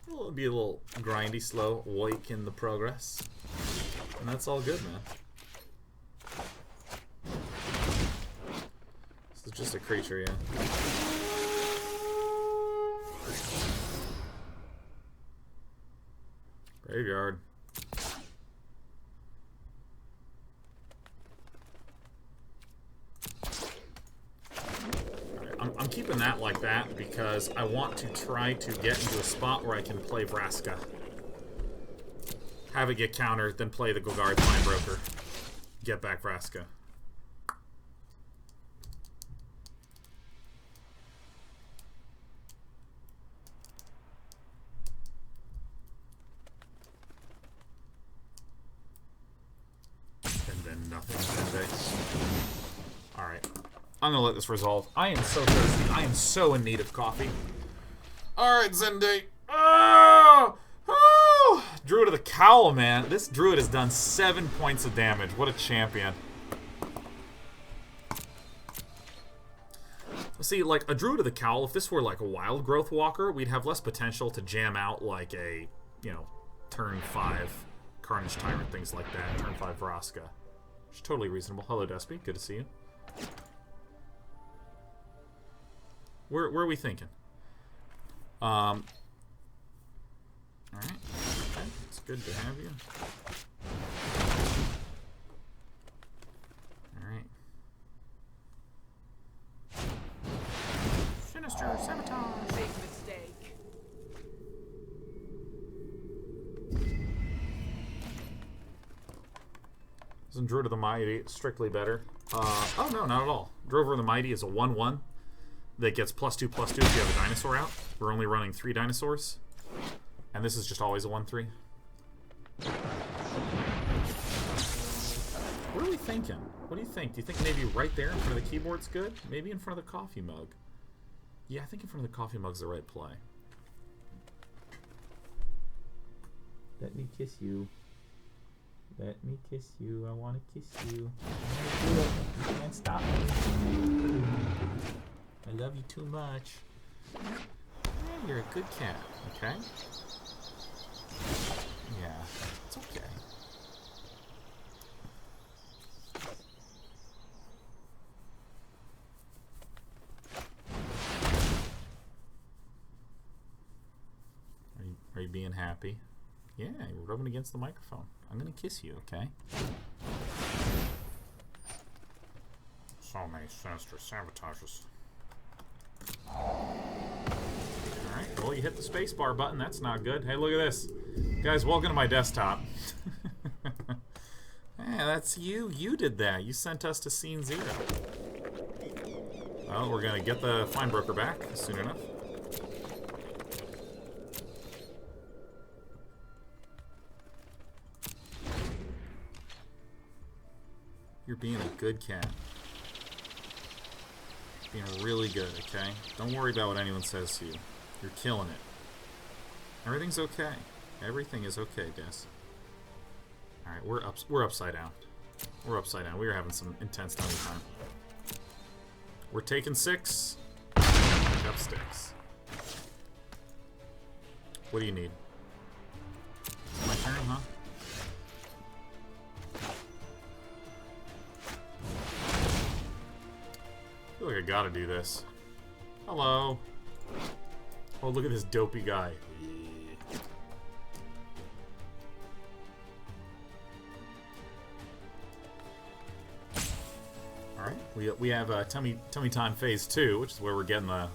it'll be a little grindy, slow, wake in the progress. And that's all good, man. This is just a creature, yeah. Graveyard. I'm keeping that like that because I want to try to get into a spot where I can play Vraska. Have it get countered, then play the Golgari Findbroker. Get back Vraska. And then nothing. Alright. I'm gonna let this resolve. I am so thirsty. I am so in need of coffee. Alright, Zende. Oh! Oh! Druid of the Cowl, man. This Druid has done 7 points of damage. What a champion. See, like, a Druid of the Cowl, if this were like a Wild Growth Walker, we'd have less potential to jam out like a, you know, turn 5 Carnage Tyrant, things like that. Turn 5 Vraska. Which is totally reasonable. Hello, Despy. Good to see you. Where are we thinking? Alright. Okay. It's good to have you. Alright. Sinister Sabotage! Big mistake. Isn't Druid of the Mighty strictly better? Oh no, not at all. Druid of the Mighty is a 1/1 that gets +2/+2 if you have a dinosaur out. We're only running 3 dinosaurs. And this is just always a 1/3. What are we thinking? What do you think? Do you think maybe right there in front of the keyboard's good? Maybe in front of the coffee mug? Yeah, I think in front of the coffee mug's the right play. Let me kiss you. Let me kiss you. I want to kiss you. You can't stop me. I love you too much. Yeah, you're a good cat, okay? Yeah, it's okay. Are you being happy? Yeah, you're rubbing against the microphone. I'm gonna kiss you, okay? So many sinister sabotages. Alright, well, you hit the spacebar button. That's not good. Hey, look at this. Guys, welcome to my desktop. Yeah, that's you. You did that. You sent us to scene 0. Well, we're going to get the Findbroker back soon enough. You're being a good cat. Being really good, okay? Don't worry about what anyone says to you. You're killing it. Everything's okay. Everything is okay, Des. Alright, we're upside down. We're upside down. We are having some intense tummy time. We're taking 6. Up sticks. What do you need? It's my turn, huh? I feel like I gotta do this. Hello. Oh, look at this dopey guy. Alright, we have Tummy Time Phase 2, which is where we're getting the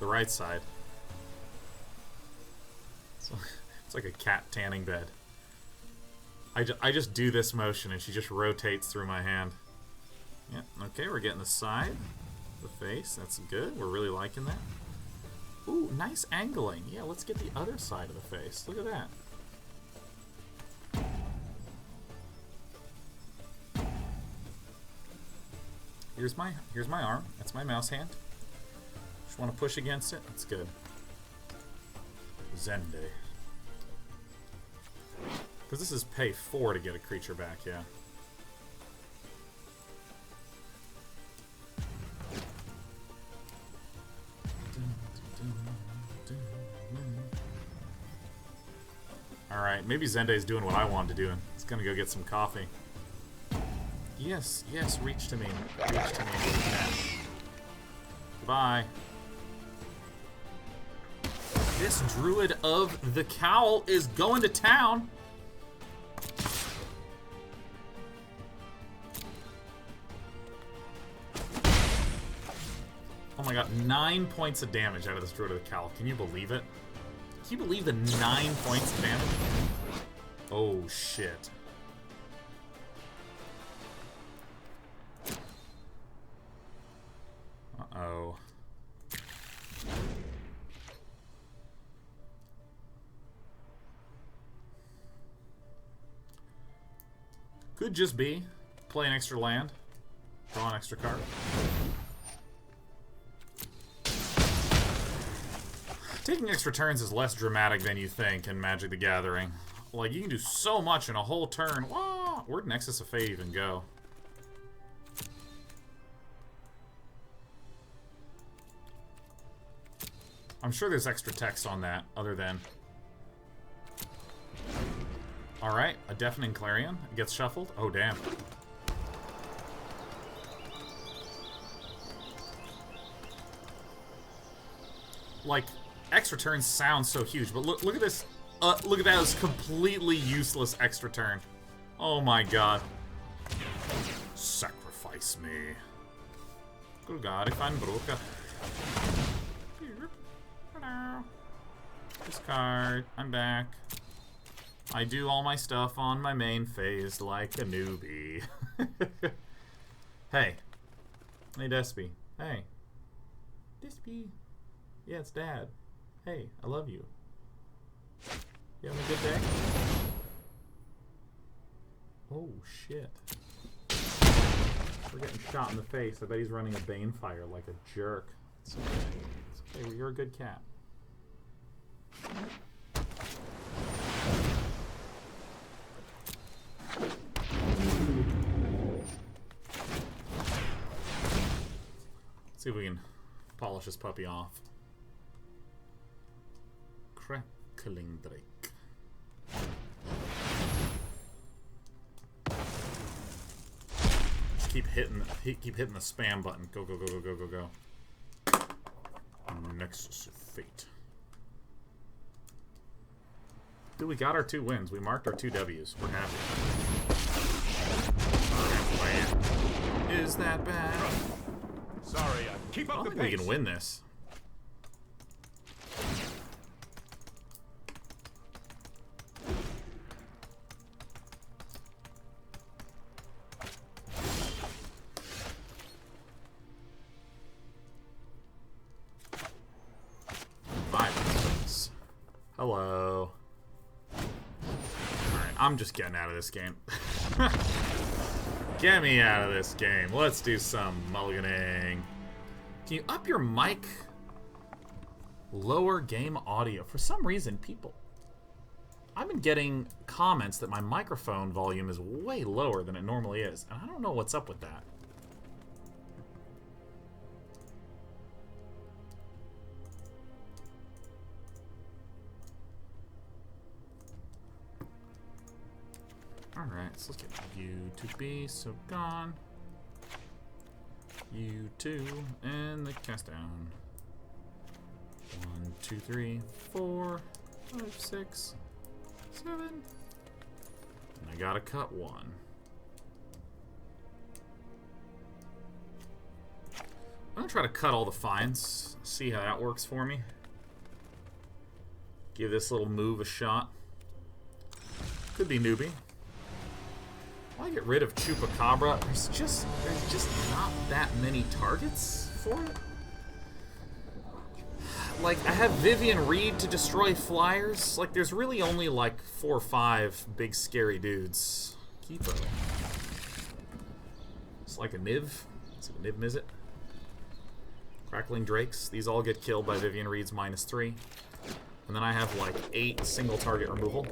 right side. So, it's like a cat tanning bed. I just do this motion and she just rotates through my hand. Yeah, okay, we're getting the side, the face. That's good. We're really liking that. Ooh, nice angling. Yeah, let's get the other side of the face. Look at that. Here's my arm. That's my mouse hand. Just want to push against it. That's good. Zende. Because this is pay 4 to get a creature back, yeah. Alright, maybe Zende's doing what I wanted to do, and it's gonna go get some coffee. Yes, yes, reach to me. Reach to me. Goodbye. This Druid of the Cowl is going to town. Oh my god, 9 points of damage out of this Druid of the Cowl. Can you believe it? Can you believe the 9 points of damage? Oh, shit. Uh-oh. Could just be play an extra land, draw an extra card. Taking extra turns is less dramatic than you think in Magic the Gathering. Like, you can do so much in a whole turn. Whoa! Where'd Nexus of Fate even go? I'm sure there's extra text on that, other than... Alright, a Deafening Clarion gets shuffled. Oh, damn. Like, extra turns sound so huge, but look at this. Look at that as completely useless extra turn. Oh my god. Sacrifice me. Golgari Findbroker. Discard. I'm back. I do all my stuff on my main phase like a newbie. Hey. Hey, Despy. Hey. Despy. Yeah, it's Dad. Hey, I love you. You having a good day? Oh, shit. We're getting shot in the face. I bet he's running a Banefire like a jerk. It's okay. It's okay. Well, you're a good cat. Let's see if we can polish this puppy off. Crackling Drake. Just keep hitting the spam button. Go, go, go, go, go, go, go. Nexus of Fate. Dude, we got our 2 wins. We marked our 2 W's. We're happy. Is that bad? Sorry, keep up the pace. We can win this. Violence. Hello. Alright, I'm just getting out of this game. Get me out of this game. Let's do some mulliganing. Can you up your mic? Lower game audio. For some reason, people... I've been getting comments that my microphone volume is way lower than it normally is. And I don't know what's up with that. Alright, so let's get you to be so gone. You 2 and the cast down. 1, 2, 3, 4, 5, 6, 7. And I gotta cut 1. I'm gonna try to cut all the fines. See how that works for me. Give this little move a shot. Could be newbie. I get rid of Chupacabra. There's just not that many targets for it. Like, I have Vivien Reid to destroy flyers. Like, there's really only like 4 or 5 big scary dudes. Keep it. It's like a Niv. It's like a Niv Mizzet. Crackling Drakes. These all get killed by Vivien Reid's -3. And then I have like 8 single target removal.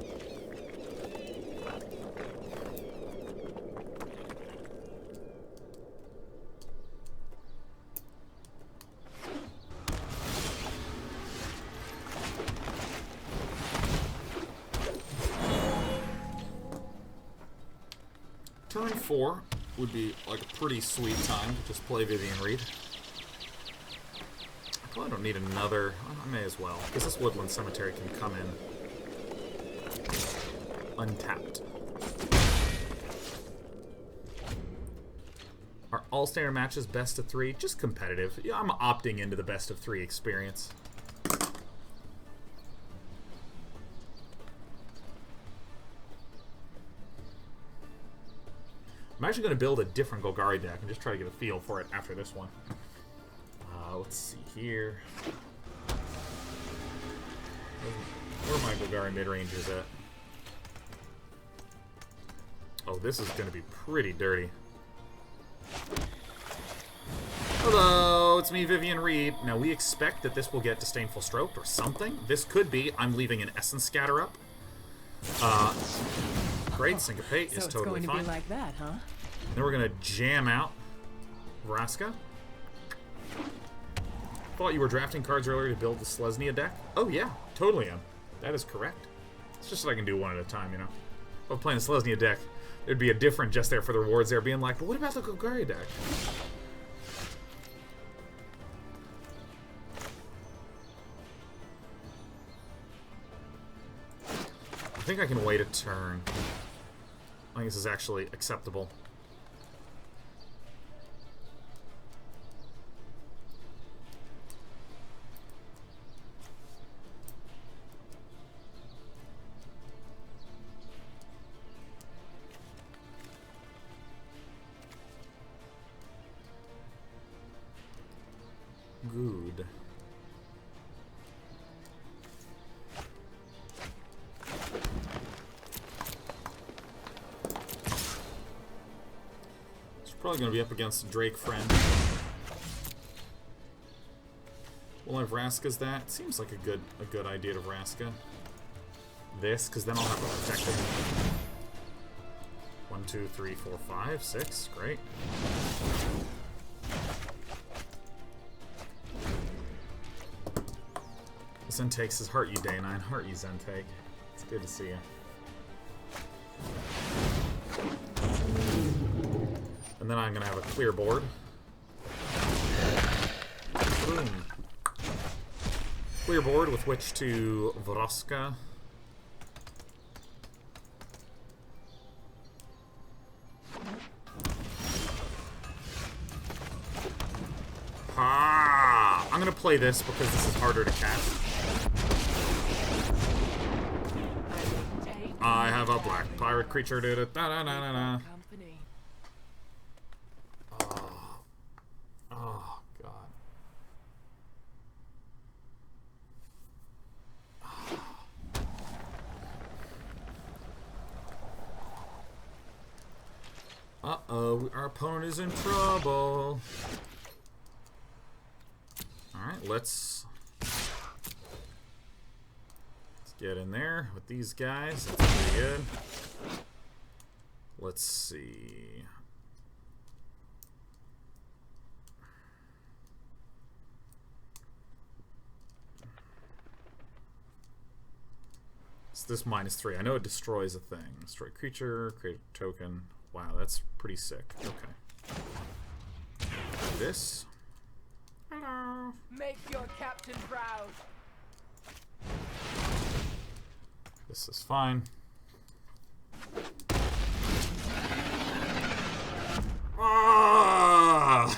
Turn 4 would be like a pretty sweet time to just play Vivien Reid. I probably don't need another. I may as well, because this Woodland Cemetery can come in untapped. Are all standard matches best of 3? Just competitive. Yeah, I'm opting into the best of 3 experience. I'm actually going to build a different Golgari deck and just try to get a feel for it after this one. Let's see here. Where are my Golgari Midrangers at? Oh, this is going to be pretty dirty. Hello, it's me, Vivien Reid. Now, we expect that this will get Disdainful Stroke or something. This could be I'm leaving an Essence Scatter up. Great, Syncopate is totally fine. So it's going to be like that, huh? Then we're going to jam out Vraska. Thought you were drafting cards earlier to build the Selesnya deck. Oh yeah, totally am. That is correct. It's just that I can do one at a time, you know. If I'm playing the Selesnya deck, there'd be a different just there for the rewards there being like, but what about the Golgari deck? I think I can wait a turn. I think this is actually acceptable. Good. Probably going to be up against Drake Friend. Will I Vraska's that? Seems like a good idea to Vraska. This, because then I'll have a protected. 1, 2, 3, 4, 5, 6. Great. Zentake says, heart you, Day9. Heart you, Zentake. It's good to see you. And then I'm going to have a clear board. Boom. Clear board with which to Vraska. Ha! I'm going to play this because this is harder to cast. I have a black pirate creature. Da-da-da-da-da. Oh, God. Uh-oh, our opponent is in trouble. Alright, let's get in there with these guys. That's pretty good. Let's see. It's this -3. I know it destroys a thing. Destroy creature, create a token. Wow, that's pretty sick. Okay. This. Hello. Make your captain proud. This is fine. Ah!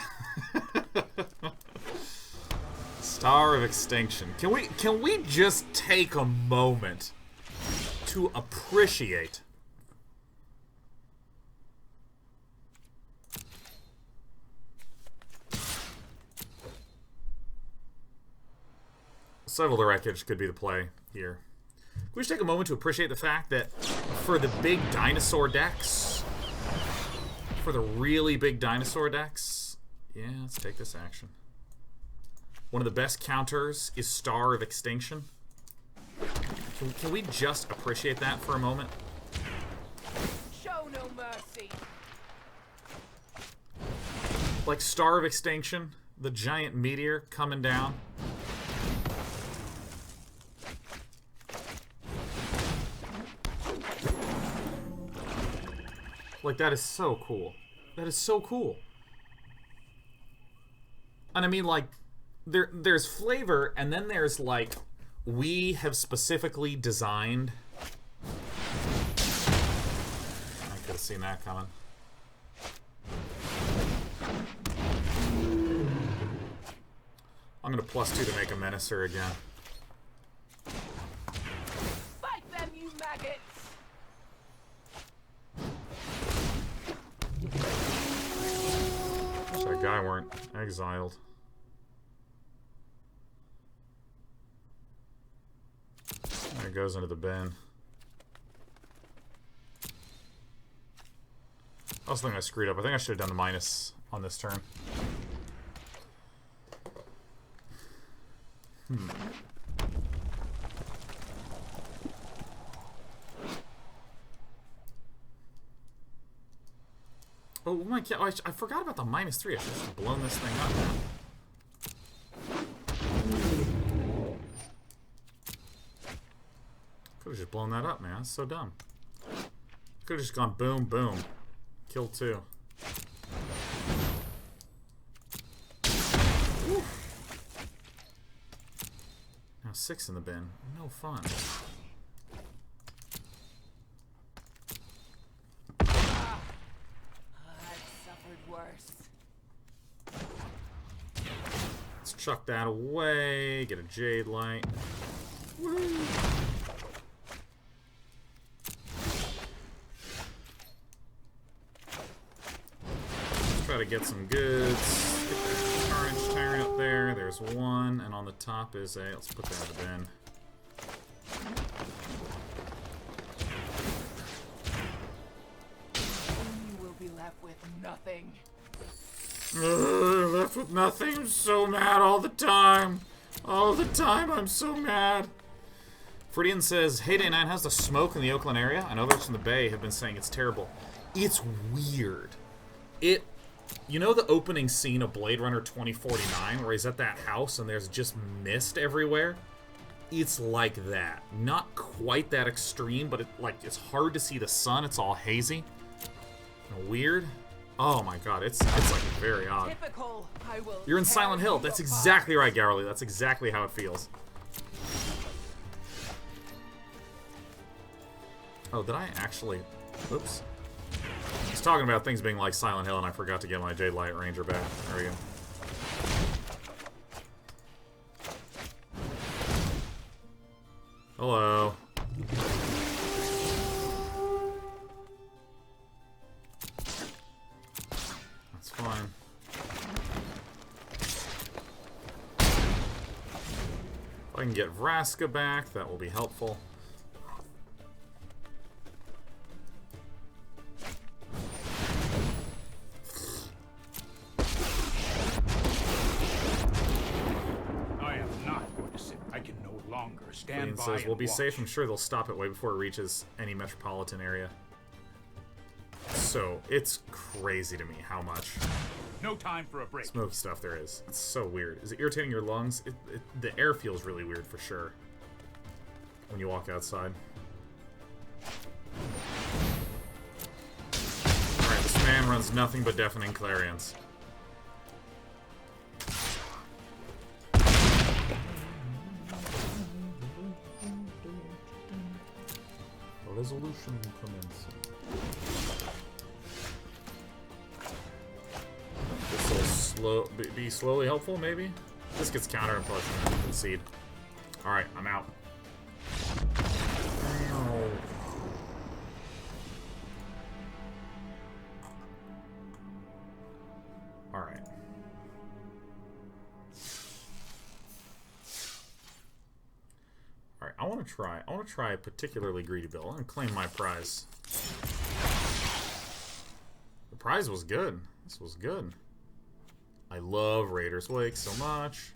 Star of Extinction. Can we just take a moment to appreciate Several the Wreckage could be the play here. We should take a moment to appreciate the fact that for the big dinosaur decks, for the really big dinosaur decks, yeah, let's take this action. One of the best counters is Star of Extinction. Can we just appreciate that for a moment? Show no mercy. Like Star of Extinction, the giant meteor coming down. Like, that is so cool. That is so cool. And I mean, like, there's flavor, and then there's, like, we have specifically designed... I could have seen that coming. I'm going to +2 to make a Menacer again. Fight them, you maggots! Wish that guy weren't exiled. There it goes into the bin. I was thinking I screwed up. I think I should have done the minus on this turn. Oh my god, I forgot about the -3. I should have just blown this thing up now. Could have just blown that up, man. That's so dumb. Could have just gone boom, boom. Kill 2. Oof. Now 6 in the bin. No fun. Let's chuck that away. Get a Jadelight. Woo! Let's try to get some goods. Get the Carnage Tyrant up there. There's one, and on the top is a. Let's put that in the bin. You will be left with nothing. Left with nothing. I'm so mad all the time. All the time, I'm so mad. Fridian says, "Hey Day 9, how's the smoke in the Oakland area? I know those from the Bay have been saying it's terrible." It's weird. You know the opening scene of Blade Runner 2049 where he's at that house and there's just mist everywhere? It's like that. Not quite that extreme, but it's hard to see the sun. It's all hazy. And weird. Oh my god, it's like very odd. Typical. I will. You're in Silent Hill. That's exactly right, Garrowly. That's exactly how it feels. Oh, did I actually... Oops. I was talking about things being like Silent Hill, and I forgot to get my Jadelight Ranger back. There we go. Hello. That's fine. If I can get Vraska back, that will be helpful. Stand by says, "We'll be and safe. watch. I'm sure they'll stop it way before it reaches any metropolitan area." So, it's crazy to me how much No time for a break. smoky stuff there is. It's so weird. Is it irritating your lungs? The air feels really weird for sure when you walk outside. Alright, this man runs nothing but deafening clarions. Resolution commencing. This will be slowly helpful, maybe? This gets counter and push and concede. Alright, I'm out. No. Alright. want to try. I want to try a particularly greedy build. I'm gonna claim my prize. The prize was good. This was good. I love Raider's Wake so much.